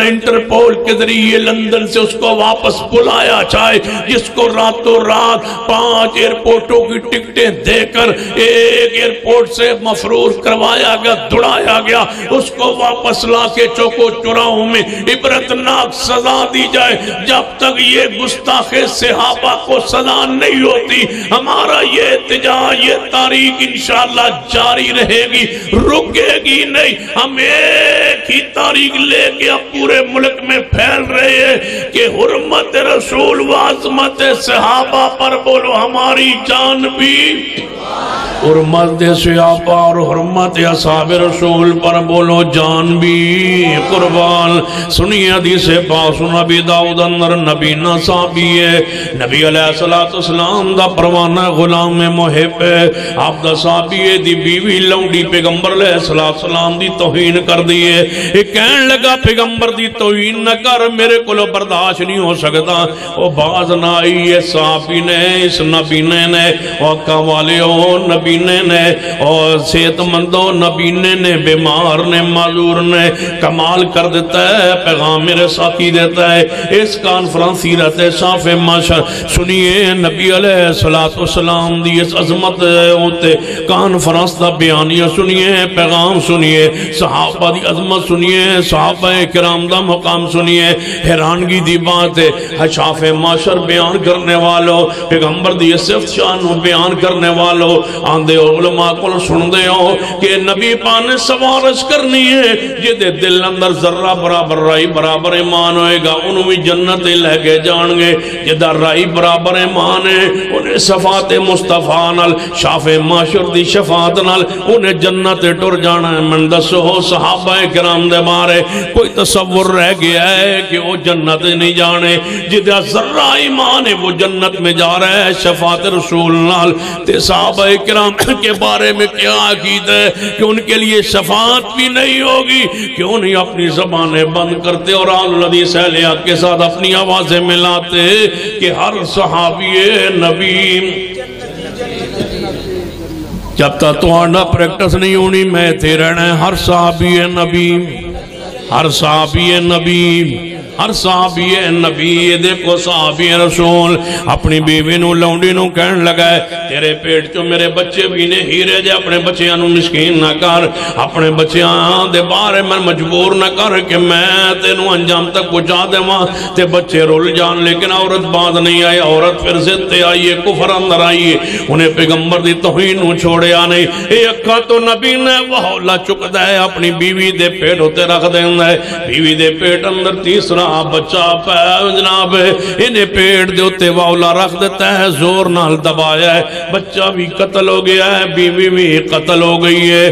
انٹرپول کے ذریعے لندن سے اس کو واپس بلایا جائے, جس کو راتوں رات 5 ایئرپورٹوں کی ٹکٹیں دے کر ایک ایئرپورٹ سے مفرور کروایا گیا, دڑایا گیا, اس کو واپس لا کے چوکوں چراہوں میں عبرتناک سزا دی جائے. جب تک یہ گستاخ صحابہ کو سزا نہیں ہوتی ہمارا یہ احتجاج, یہ تاریخ انشاءاللہ جاری رہے گی, رکے گی نہیں. ہم ایک ہی تاریخ لے کے اب پورے ملک میں پھیل رہے ہیں کہ حرمت رسول و عظمت صحابہ پر بولو ہماری جان بھی, حرمت صحابہ اور حرمت اصحاب رسول پر بولو جان بھی قربان. سنیے حدیث پاک نبی داؤد اندر نبی نہ صحابی ہے, نبی علیہ السلام دا پروانہ غلام محب ہے, آپ دا صحابی ہے, دی بیوی لونڈی پیغمبر علیہ السلام دی توہین کر دیئے. ایک کہن لگا پیغمبر دی توہین نہ کر, میرے کلو برداشت نہیں ہو سکتا. وہ باز نہ آئی ہے صحابی نے, اس نبی نے وقع والے ہو نبی نے اور صحت مندوں نبی نے, بیمار نے, معذور نے کمال کر دیتا ہے, پیغام میرے ساتھی دیتا ہے. اس کانفرنس سیرت صاف معاشر سنیے, نبی علیہ السلام دی اس عظمت ہوتے کانفرنس دا بیانیہ سنیے, پیغام سنیے, صحابہ دی عظمت سنیے, صحابہ کرام دا مقام سنیے. حیرانگی دی بات ہے, حشاف معاشر بیان کرنے والوں, پیغمبر دی صفت شان بیان کرنے والوں, آندے علماء کو سن دے ہو کہ نبی پانے سوارش کرنی ہے, جدے دل اندر ذرہ برابر رائی برابر ایمان ہوئے گا انہوں بھی جنت لے کے جان گے. جدہ رائی برابر ایمان ہے انہیں صفات مصطفیٰ نال, شاف معاشر دی شفاعت نال انہیں جنت ٹر جانا ہے. من دسو ہو صحابہ کرام دے بارے کوئی تصور رہ گیا ہے کہ وہ جنت نہیں جانے؟ جدہ ذرہ ایمان ہے وہ جنت میں جا رہا ہے شفاعت رسول نال. تے صحابہ کرام کے بارے میں کیا عقیدہ ہے کہ ان کے لیے شفاعت بھی نہیں ہوگی؟ کیوں نہیں اپنی زبانیں بند کرتے اور آل الحدیث اہل حق کے ساتھ اپنی آوازیں ملاتے کہ ہر صحابی نبی. جب تک تمہارا پریکٹس نہیں ہونی میں تھے رہنا ہے. ہر صحابی نبی, ہر صحابی نبی, ہر صحابی نبی. یہ دیکھو صحابی رسول اپنی بیوی نو لونڈی نو کہن لگا ہے تیرے پیٹ چو میرے بچے بھی نے ہیرے جے, اپنے بچیاں نو مسکین نہ کر, اپنے بچیاں دے بارے میں مجبور نہ کر کہ میں تینو انجام تک پہنچا دے ماں تے بچے رول جان. لیکن عورت بات نہیں آئی, عورت پھر زدتے آئیے, کفر اندر آئیے, انہیں پیغمبر دی توہین نو چھوڑے آنے. اے اکھا تو نبی نے وہ حولہ چک دے اپنی بیوی دے پیٹ ہوتے رکھ دے, بیوی دے پیٹ اندر تیسرا سا بچہ پہ جناب انہیں پیڑ دے اتے واؤلا رکھ دیتا ہے، زور نال دبایا ہے، بچہ بھی قتل ہو گیا ہے، بیوی بھی قتل ہو گئی ہے،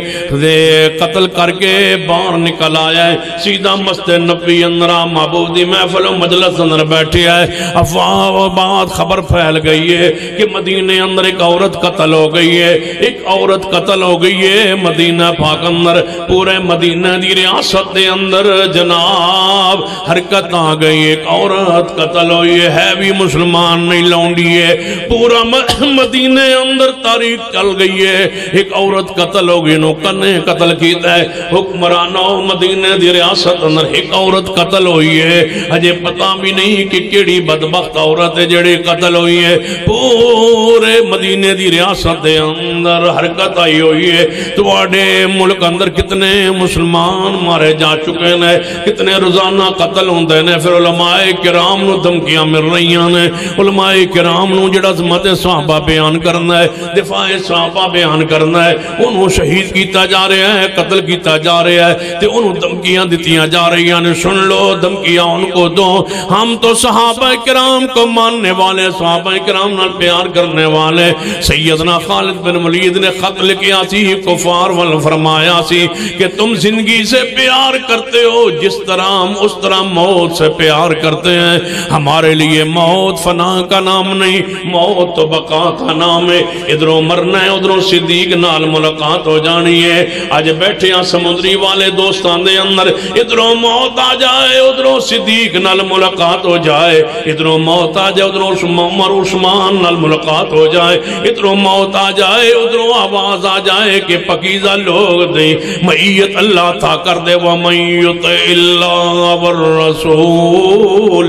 قتل کر کے باہر نکل آیا ہے، سیدھا مسجد نبوی اندر محبوب دی محفل و مجلس اندر بیٹھے ہے، افواہ و بات خبر پھیل گئی ہے کہ مدینے اندر ایک عورت قتل ہو گئی ہے، ایک عورت قتل ہو گئی ہے مدینہ پاک اندر، پورے مدینہ دی ریاست دے اندر جناب حرکت آ گئی، ایک عورت قتل ہوئی ہے بھی مسلمان نہیں لونڈی ہے، پورا مدینہ اندر تاریخ چل گئی ہے، ایک عورت قتل ہو گئی، نو کنے قتل کیتا ہے حکمرانوں مدینہ دی ریاست اندر ایک عورت قتل ہوئی ہے، اجے پتہ بھی نہیں کہ کیڑی بدبخت عورت ہے جڑی قتل ہوئی ہے، پورے مدینہ دی ریاست دے اندر حرکت آئی ہوئی ہے، تواڈے ملک اندر کتنے مسلمان مارے جا چکے ہیں، کتنے روزانہ قتل ہوندے ہیں، پھر علماء کرام نو دھمکیاں مل رہی ہیں، علماء کرام نو جڑا عظمت صحابہ بیان کرنا ہے، دفاع صحابہ بیان کرنا ہے، انہوں شہید کیتا جا رہا ہے، قتل کیتا جا رہا ہے، تے انہوں دھمکیاں دیتیاں جا رہی ہیں، سن لو دھمکیاں ان کو دو، ہم تو صحابہ کرام کو ماننے والے، صحابہ کرام نال پیار کرنے والے، سیدنا خالد بن ولید نے خط لکھیا سی کفار وال فرمایا سی کہ تم زندگی سے پیار کرتے ہو جس طرح ہم اس طرح موت سے پیار کرتے ہیں، ہمارے لیے موت فنا کا نام نہیں، موت تو بقا کا نام ہے، ادھروں مرنا ہے ادھروں صدیق نال ملاقات ہو جانی ہے، آج بیٹھے ہیں سمندری والے دوستان دے اندر، ادھروں موت آ جائے ادھروں صدیق نال ملاقات ہو جائے، ادھروں موت آ جائے ادھروں عمر عثمان نال ملاقات ہو جائے، ادھروں موت آ جائے ادھروں آواز آ جائے کہ پکیزہ لوگ دیں معیت اللہ تھا کر دے وَمَن يُطِعِ اللَّهَ وَالرَّسُولَ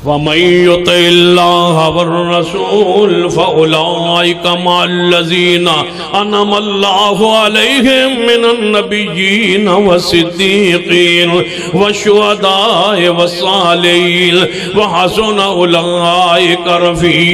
وَمَن يُطِعِ اللَّهَ وَالرَّسُولَ فَأُولَئِكَ مَعَ الَّذِينَ أَنْعَمَ اللَّهُ عَلَيْهِم مِّنَ النَّبِيِّينَ وَالصِّدِّيقِينَ وَالشُّهَدَاءِ وَالصَّالِحِينَ وَحَسُنَ أُولَئِكَ رفیقا۔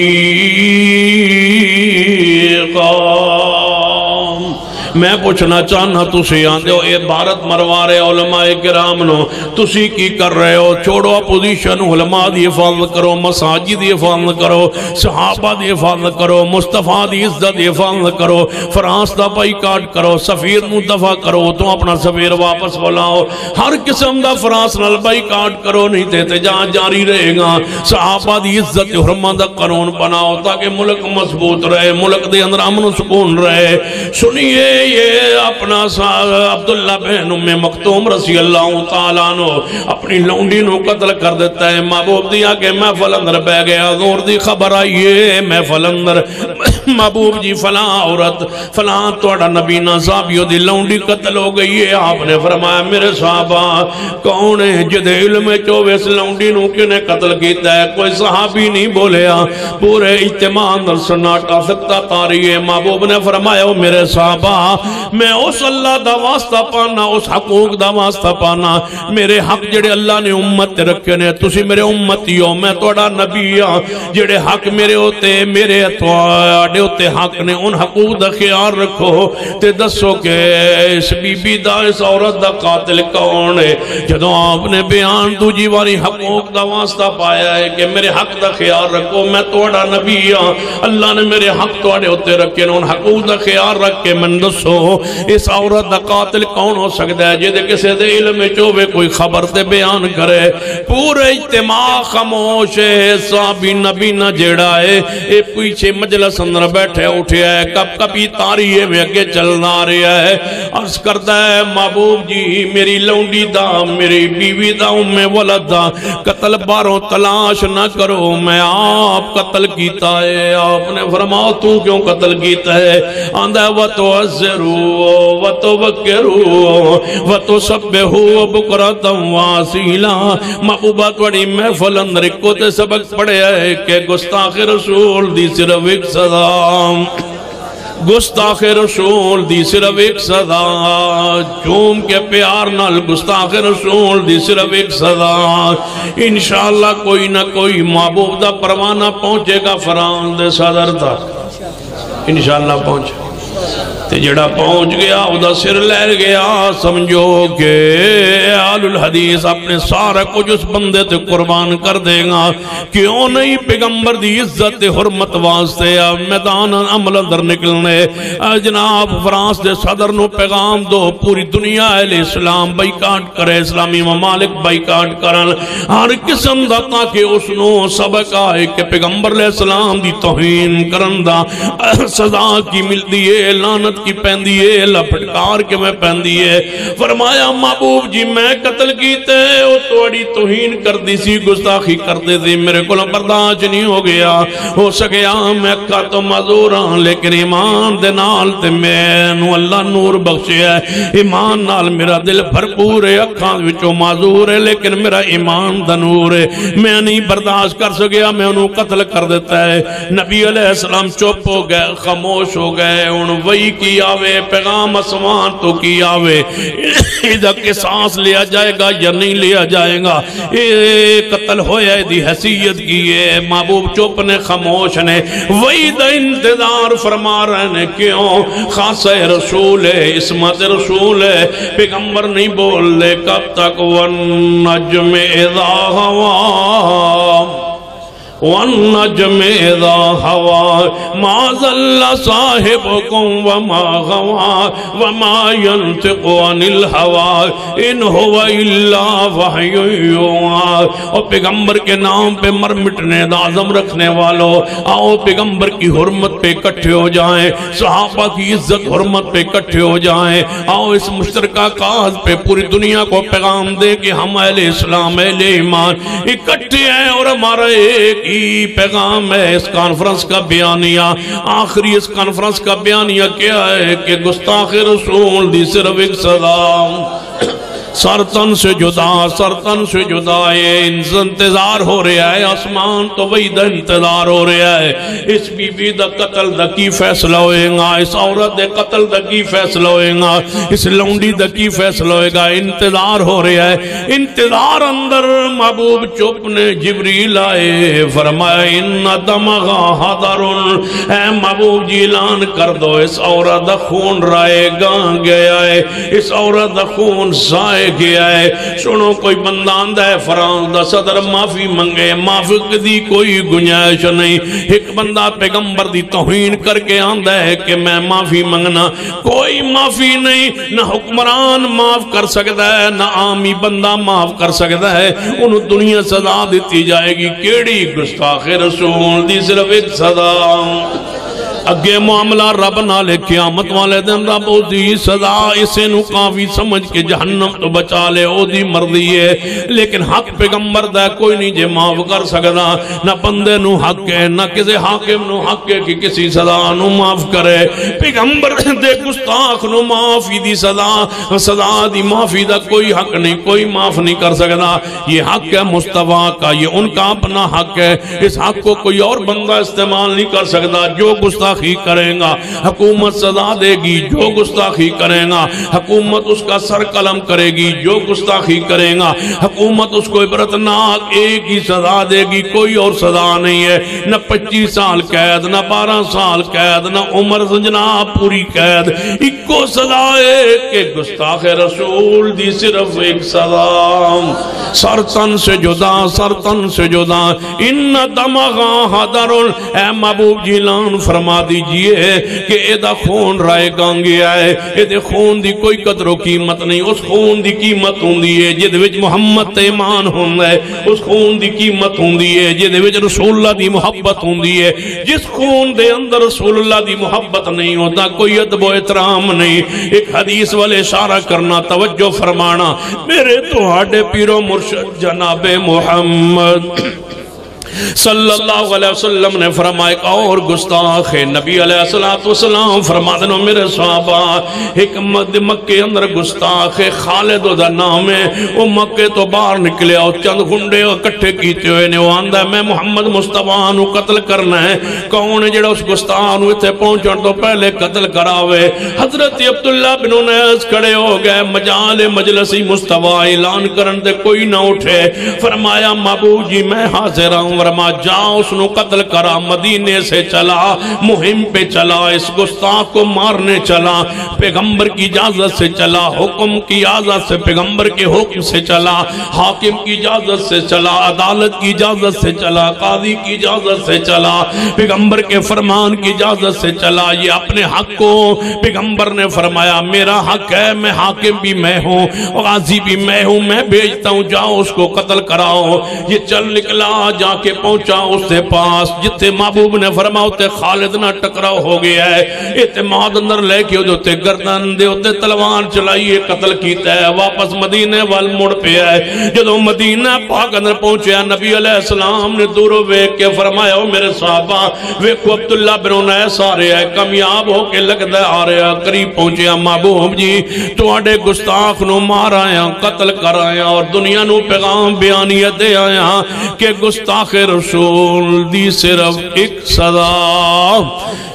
میں پوچھنا چاہنا تسی آندے ہو اے بھارت مروا رہے علماء کرام نو، تسی کی کر رہے ہو؟ چھوڑو اپوزیشن، علماء دی حفاظت کرو، مساجد دی حفاظت کرو، صحابہ دی حفاظت کرو، مصطفیٰ دی عزت دی حفاظت کرو، فرانس دا بائیکاٹ کرو، سفیر نو دفع کرو، تو اپنا سفیر واپس بلاؤ، ہر قسم دا فرانس نال بائیکاٹ کرو، نہیں تے احتجاج جاری رہے گا، صحابہ دی عزت حرمت دا قانون بناؤ تاکہ ملک مضبوط رہے، ملک دے اندر امن و سکون رہے۔ سنیے یہ اپنا عبداللہ بن ام مکتوم رضی اللہ تعالیٰ عنہ اپنی لونڈی نو قتل کر دیتا ہے، محبوب دیا کہ محفل اندر بہ گیا، زور دی خبر آئیے محفل اندر محبوب جی فلاں عورت فلاں توڑا نبینا صحابیوں دی لونڈی قتل ہو گئی ہے، آپ نے فرمایا میرے صحابہ کون ہے جد علم چوے اس لونڈی نو کنے قتل کیتا ہے؟ کوئی صحابی نہیں بولیا، پورے اجتماع اندر سناٹا سکتا تاری ہے۔ محبوب نے فرمایا میرے صحابہ میں اس اللہ دا واسطہ پانا، اس حقوق دا واسطہ پانا، میرے حق جڑے اللہ نے امت رکھے نے، تسی میرے امتی ہو، میں توڑا نبی ہاں، جڑے حق میرے ہوتے میرے توڑے ہوتے حق نے، ان حقوق دا خیال رکھو، تے دسو کہ اس بی بی دا اس عورت دا قاتل کون ہے؟ جدو آپ نے بیان دوجی واری حقوق دا واسطہ پایا ہے کہ میرے حق دا خیال رکھو، میں توڑا نبی ہاں، اللہ نے میرے حق توڑے ہوتے رکھے نے، ان حقوق دا خیال رکھ کے من دسو اس عورت دا قاتل کون ہو سکتا ہے؟ جدے کسے دے علم چوبے کوئی خبر تے بیان کرے، پورے اجتماع خاموش ہے، صحابی نبی نہ جیڑا ہے، اے پیچھے مجلس اندر بیٹھے اٹھے ہے، کب کبھی تاریہ میں اگے چلنا رہا ہے، عرض کرتا ہے محبوب جی میری لونڈی دا میری بیوی دا ام ولد دا قتل باروں تلاش نہ کرو، میں آپ قتل کیتا ہے۔ آپ نے فرمایا تو کیوں قتل کیتا ہے؟ آندہ وَتُعَزِّرُوا وَتُبَكِّرُوا وَتُسَبِّحُوا بُكْرَةً وَأَصِيلًا۔ محبوبہ توڑی محفل اندر کو تے سبق پڑھے ہے کہ گستاخ رسول دی صرف ایک صدا، گستاخ رسول دی صرف ایک صدا، جوم کے پیار نال گستاخ رسول دی صرف ایک صدا۔ انشاءاللہ کوئی نہ کوئی محبوب دا پروانہ پہنچے گا فرانس دے صدر تک، انشاءاللہ پہنچے۔ تے جڑا پہنچ گیا او دا سر لے گیا، سمجھو کہ اہل الحدیث اپنے سارا کچھ اس بندے تے قربان کر دے گا۔ کیوں نہیں؟ پیغمبر دی عزت حرمت واسطے میدان عمل اندر نکلنے۔ جناب فرانس دے صدر نو پیغام دو، پوری دنیا اہل اسلام بائیکاٹ کرے، اسلامی ممالک بائیکاٹ کرن ہر قسم دا، تاکہ اس نو سبق آئے کہ پیغمبر علیہ السلام دی توہین کرن دا سزا کی ملتی ہے، لعنت کی پہندی ہے، لپٹکار کے میں پہندی ہے۔ فرمایا محبوب جی میں قتل کیتے او توڑی توہین کر دی سی، گستاخی کر دی سی، میرے کو برداشت نہیں ہو گیا، ہو سکیا میں کا تو معذور ہاں، لیکن ایمان دے نال تے میں نو اللہ نور بخشے ہے، ایمان نال میرا دل بھرپور ہے، اکھاں وچوں معذور ہے، لیکن میرا ایمان دا نور ہے، میں نہیں برداشت کر سکیا، میں انہوں قتل کر دیتا ہے۔ نبی علیہ السلام چپ ہو گئے، خاموش ہو گئے، ان وہی کی آوے، پیغام اسمان تو کی آوے، ادھا قصاص لیا جائے گا یا نہیں لیا جائے گا، قتل ہویا دی حیثیت کی ہے۔ محبوب چپ نے، خاموش نے، وہی دا انتظار فرما رہے ہیں، کیوں؟ خاصہ رسول ہے، عصمت رسول ہے، پیغمبر نہیں بول لے کب تک؟ والنجم اذا ہوا والنجم اذا ہوا ما ضل صاحبکم وما غوا وما ينطق عن الہوا ان هو الا وحی یوحی۔ اور پیغمبر کے نام پہ مر مٹنے عظم رکھنے والوں، آؤ پیغمبر کی حرمت پہ اکٹھے ہو جائیں، صحابہ کی عزت حرمت پہ اکٹھے ہو جائیں، آؤ اس مشترکہ کاز پہ پوری دنیا کو پیغام دے کہ ہم اہل اسلام اہل ایمان اکٹھے ہیں، اور ہمارا ایک پیغام ہے۔ اس کانفرنس کا بیانیہ، آخری اس کانفرنس کا بیانیہ کیا ہے کہ گستاخ رسول دی صرف ایک سلام، سرطن سے جدا، سرطن سے جدا، یہ انتظار ہو رہا ہے، آسمان تو وہی دا انتظار ہو رہا ہے۔ اس بی بی دا قتل دا کی فیصلہ ہوئے گا، اس عورت دے قتل دا کی فیصلہ ہوئے گا، اس لونڈی دا کی فیصلہ ہوئے گا، انتظار ہو رہا ہے۔ انتظار اندر محبوب چپ نے جبریل آئے، فرمایا ان دمغا حضرن، اے محبوب جی اعلان کر دو اس عورت دا خون رائے گا گیا ہے، اس عورت دا خون سائے گیا ہے۔ سنو کوئی بندہ آندہ ہے فرانس دا صدر معافی منگے، معافی دی کوئی گنجائش نہیں، ایک بندہ پیغمبر دی توہین کر کے آندہ ہے کہ میں معافی منگنا، کوئی معافی نہیں، نہ حکمران معاف کر سکتا ہے، نہ عامی بندہ معاف کر سکتا ہے، انہوں دنیا سزا دیتی جائے گی۔ کیڑی گستاخ رسول دی صرف ایک سزا، اگے معاملہ رب نالے قیامت والے دن رب او دی سزا، اسے نو کافی سمجھ کے جہنم تو بچا لے، او دی مرضی ہے، لیکن حق پیغمبر دا کوئی نہیں جے معاف کر سکتا، نہ بندے نو حق ہے، نہ کسی حاکم نو حق ہے کہ کسی سزا نو معاف کرے۔ پیغمبر دے گستاخ نو معافی دی سزا دی معافی دا کوئی حق نہیں، کوئی معاف نہیں کر سکتا، یہ حق ہے مصطفیٰ کا، یہ ان کا اپنا حق ہے، اس حق کو کوئی اور بندہ استعمال نہیں کر سکتا۔ جو گستاخ گستاخی کرے گا حکومت سزا دے گی، جو گستاخی کرے گا حکومت اس کا سر قلم کرے گی، جو گستاخی کرے گا حکومت اس کو عبرتناک ایک ہی سزا دے گی، کوئی اور سزا نہیں ہے، نہ 25 سال قید، نہ 12 سال قید، نہ عمر جناب پوری قید، ایکو سزا ہے کہ گستاخ رسول دی صرف ایک سزا، سرطن سے جدا، سرطن سے جدا، ان دمغا حضرن، اے محبوب جیلان فرما دیجئے کہ ایدہ خون رائے گانگیا ہے، ایدہ خون دی کوئی قدر و قیمت نہیں، اس خون دی قیمت ہوں دیئے جد وچ محمد ایمان ہوں ہے، اس خون دی قیمت ہوں دیئے جد وچ رسول اللہ دی محبت ہوں دیئے، جس خون دے اندر رسول اللہ دی محبت نہیں ہوتا کوئی ادب و احترام نہیں۔ ایک حدیث والے اشارہ کرنا، توجہ فرمانا، میرے تو ہاڈے پیرو مرشد جناب محمد صلی اللہ علیہ وسلم نے فرمایا ایک اور گستاخ نبی علیہ السلام فرما دنو میرے صحابہ، ایک مکے اندر گستاخ خالد دا نام ہے، وہ مکے تو باہر نکلے اور چند گھنڈے اکٹھے کیتے ہوئے نے، وہ آندہ میں محمد مصطفیٰ نو قتل کرنا ہے، کون ہے جڑا اس گستاخ نو اتھے پہنچن تو پہلے قتل کراوے؟ حضرت عبداللہ بن انیس کھڑے ہو گئے، مجال مجلسی مصطفیٰ اعلان کرن دے کوئی نہ اٹھے، فرمایا محبوب جی میں حاضر ہوں، ورما جا اس نو قتل کرا، مدینے سے چلا، مہم پہ چلا، اس گستاخ کو مارنے چلا، پیغمبر کی اجازت سے چلا، حکم کی اجازت سے، پیغمبر کے حکم سے چلا، حاکم کی اجازت سے چلا، عدالت کی اجازت سے چلا، قاضی کی اجازت سے چلا، پیغمبر کے فرمان کی اجازت سے چلا۔ یہ اپنے حق کو پیغمبر نے فرمایا میرا حق ہے، میں حاکم بھی میں ہوں، غازی بھی میں ہوں، میں بھیجتا ہوں، جاؤ اس کو قتل کراؤ۔ یہ چل نکلا، جا کے پہنچا اس کے پاس جتے محبوب نے فرمایا تے خالد نہ ٹکراؤ ہو گیا ہے، اعتماد اندر لے کے تے گردن دے تے تلوار چلائیے، قتل کیتا ہے، واپس مدینے وال مڑ پہ ہے۔ جدو مدینہ پاک اندر پہنچیا، نبی علیہ السلام نے دورو ویک کے فرمایا میرے صحابہ ویکو عبداللہ بن انیس آ رہے ہیں، کامیاب ہو کے لگتا ہے آ رہے ہیں، قریب پہنچیا، محبوب جی تو آڈے گستاخ نو مار آیا، قتل کر آیا اور دنیا نو پیغام بیانیت دے آیا کہ گستاخ رسول دی صرف ایک صدا،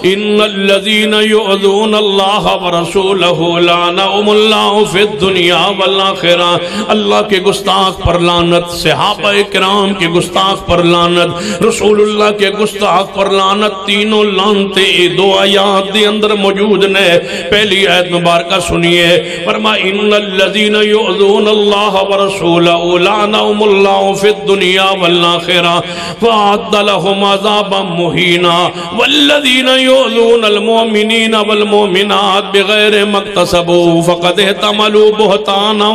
ان الذین یعذون اللہ ورسولہ لعنہم اللہ فی الدنیا والآخرہ۔ اللہ کے گستاخ پر لعنت، صحابہ کرام کے گستاخ پر لعنت، رسول اللہ کے گستاخ پر لعنت، تینوں لعنتیں دو آیات دے اندر موجود نے۔ پہلی آیت مبارکہ سنیے، فرمایا ان الذین یعذون اللہ ورسولہ لعنہم اللہ فی الدنیا والآخرہ وأعد لهم عذابا مہینا والذین یعذون المؤمنین والمؤمنات بغیر ما اکتسبوا فقد احتملوا بہتانا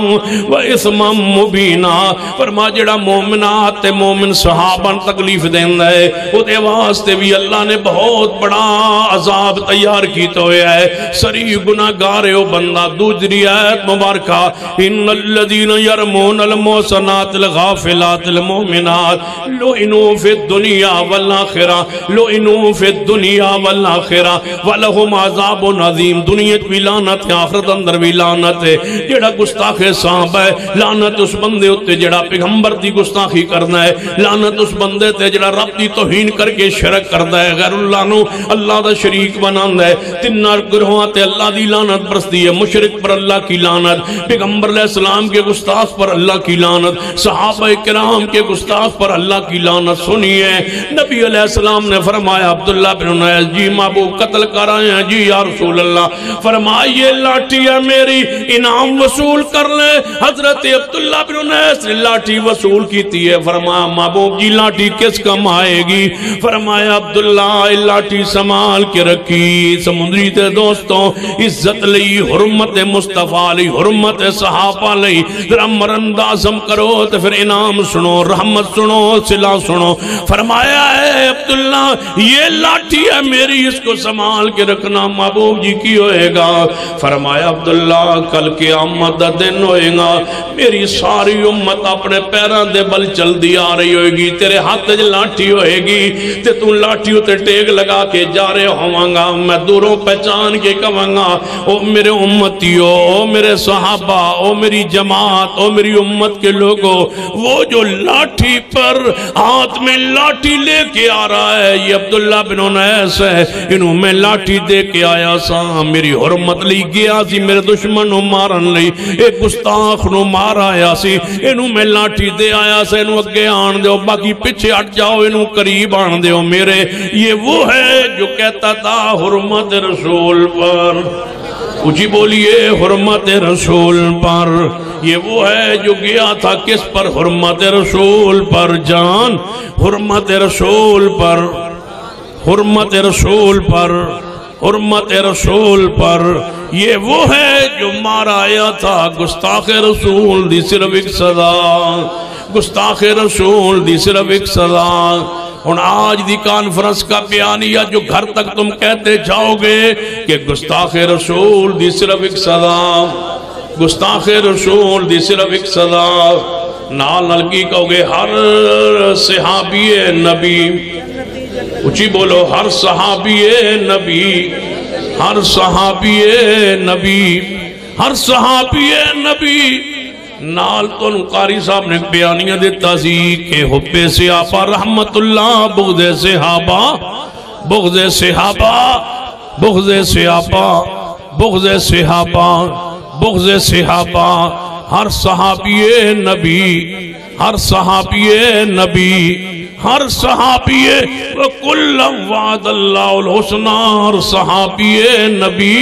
واثما مبینا۔ فرما جڑا مومنات تے مومن صحابہ تکلیف دیندا ہے او دے واسطے بھی اللہ نے بہت بڑا عذاب تیار کیتا ہوا ہے، سری گناہگار ہے او بندہ۔ دوسری آیت مبارکہ ان الذین یرمون المحصنات الغافلات المؤمنات لعنوا فی الدنیا والآخرہ، لعنوا فی الدنیا والآخرہ ولہم عذاب عظیم۔ دنیا بھی لعنت ہے، آخرت اندر بھی لعنت ہے۔ جڑا گستاخ صحابہ ہے، لعنت اس بندے ہوتے جڑا پیغمبر دی گستاخی کرنا ہے، لعنت اس بندے تے جڑا رب دی توہین کر کے شرک کردا ہے، غیر اللہ نو اللہ دا شریک بناندا ہے۔ تینوں گروہاں تے اللہ دی لعنت برستی ہے، مشرک پر اللہ کی لعنت، پیغمبر علیہ السلام کے گستاخ پر اللہ کی لعنت، صحابہ کرام کے گستاخ پر اللہ کی لعنت۔ سنیے نبی علیہ السلام نے فرمایا عبداللہ بن انیس جی محبوب قتل کر آئے ہیں جی یا رسول اللہ، فرمایا یہ لاٹھی ہے میری، انعام وصول کر لیں۔ حضرت عبداللہ بن انیس نے لاٹھی وصول کیتی ہے، فرمایا محبوب جی لاٹھی کس کم آئے گی؟ فرمایا عبداللہ لاٹھی سنبھال کے رکھی، سمندری تے دوستوں عزت لئی، حرمت مصطفیٰ لئی، حرمت صحابہ لئی، ذرا مرندازم کرو تو پھر انعام سنو، رحمت سنو، صلہ سنو۔ فرمایا ہے عبداللہ یہ لاٹھی ہے میری، اس کو سنبھال کے رکھنا، محبوب جی کی ہوئے گا؟ فرمایا عبداللہ کل قیامت دا دن ہوئے گا، میری ساری امت اپنے پیران دے بل چل دی آ رہی ہوئے گی، تیرے ہاتھ جے لاٹھی ہوئے گی تے تو لاٹھی ہوتے ٹیک لگا کے جا رہے ہوں گا، میں دوروں پہچان کے کہوں گا او میرے امتیو، او میرے صحابہ، او میری جماعت، او میری امت کے لوگوں، وہ جو لاٹھی پر ہاتھ میں لاٹھی لے کے آ رہا ہے یہ عبداللہ بن انیس ہے، انہوں میں لاٹھی دے کے آیا سا، میری حرمت لی گیا سی، میرے دشمن نو مارن لی، ایک گستاخ نو مار آیا سی، انہوں میں لاٹھی دے آیا سا، انہوں اگے آن دیو، باقی پچھے ہٹ جاؤ، انہوں قریب آن دیو میرے۔ یہ وہ ہے جو کہتا تھا حرمت رسول پر، اچھی بولیے حرمت رسول پر۔ یہ وہ ہے جو گیا تھا کس پر؟ حرمت رسول پر جان، حرمت رسول پر، حرمت رسول پر، حرمت رسول پر۔ یہ وہ ہے جو مارا آیا تھا گستاخ رسول دی صرف ایک صدا، گستاخ رسول دی صرف ایک صدا۔ اور آج دی کانفرنس کا بیانیہ جو گھر تک تم کہتے جاؤ گے کہ گستاخ رسول دی صرف ایک صدا، گستاخ رسول دی صرف ایک صدا، نال نلکی کہو گے ہر صحابی نبی، اچھی بولو ہر صحابی نبی، ہر صحابی نبی، ہر صحابی نبی۔ نال تو قاری صاحب نے بیانیہ دیتا سی کہ حب صحابہ رحمت اللہ، بغض صحابہ، بغض صحابہ، بغض صحابہ، بغض صحابہ، بغض صحابہ۔ ہر صحابی نبی، ہر صحابی نبی، ہر صحابی وَكُلًّا وَعَدَ اللَّهُ الْحُسْنَى، ہر صحابی نبی،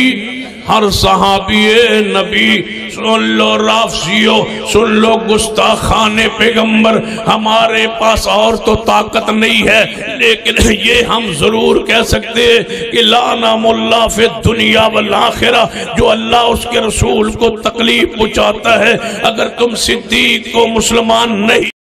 ہر صحابی نبی، سن لو رافضیو، سن لو گستاخان پیغمبر، ہمارے پاس اور تو طاقت نہیں ہے، لیکن یہ ہم ضرور کہہ سکتے ہیں کہ لعنم اللہ فی الدنیا والآخرہ، جو اللہ اس کے رسول کو تکلیف پہنچاتا ہے، اگر تم صدیق کو مسلمان نہیں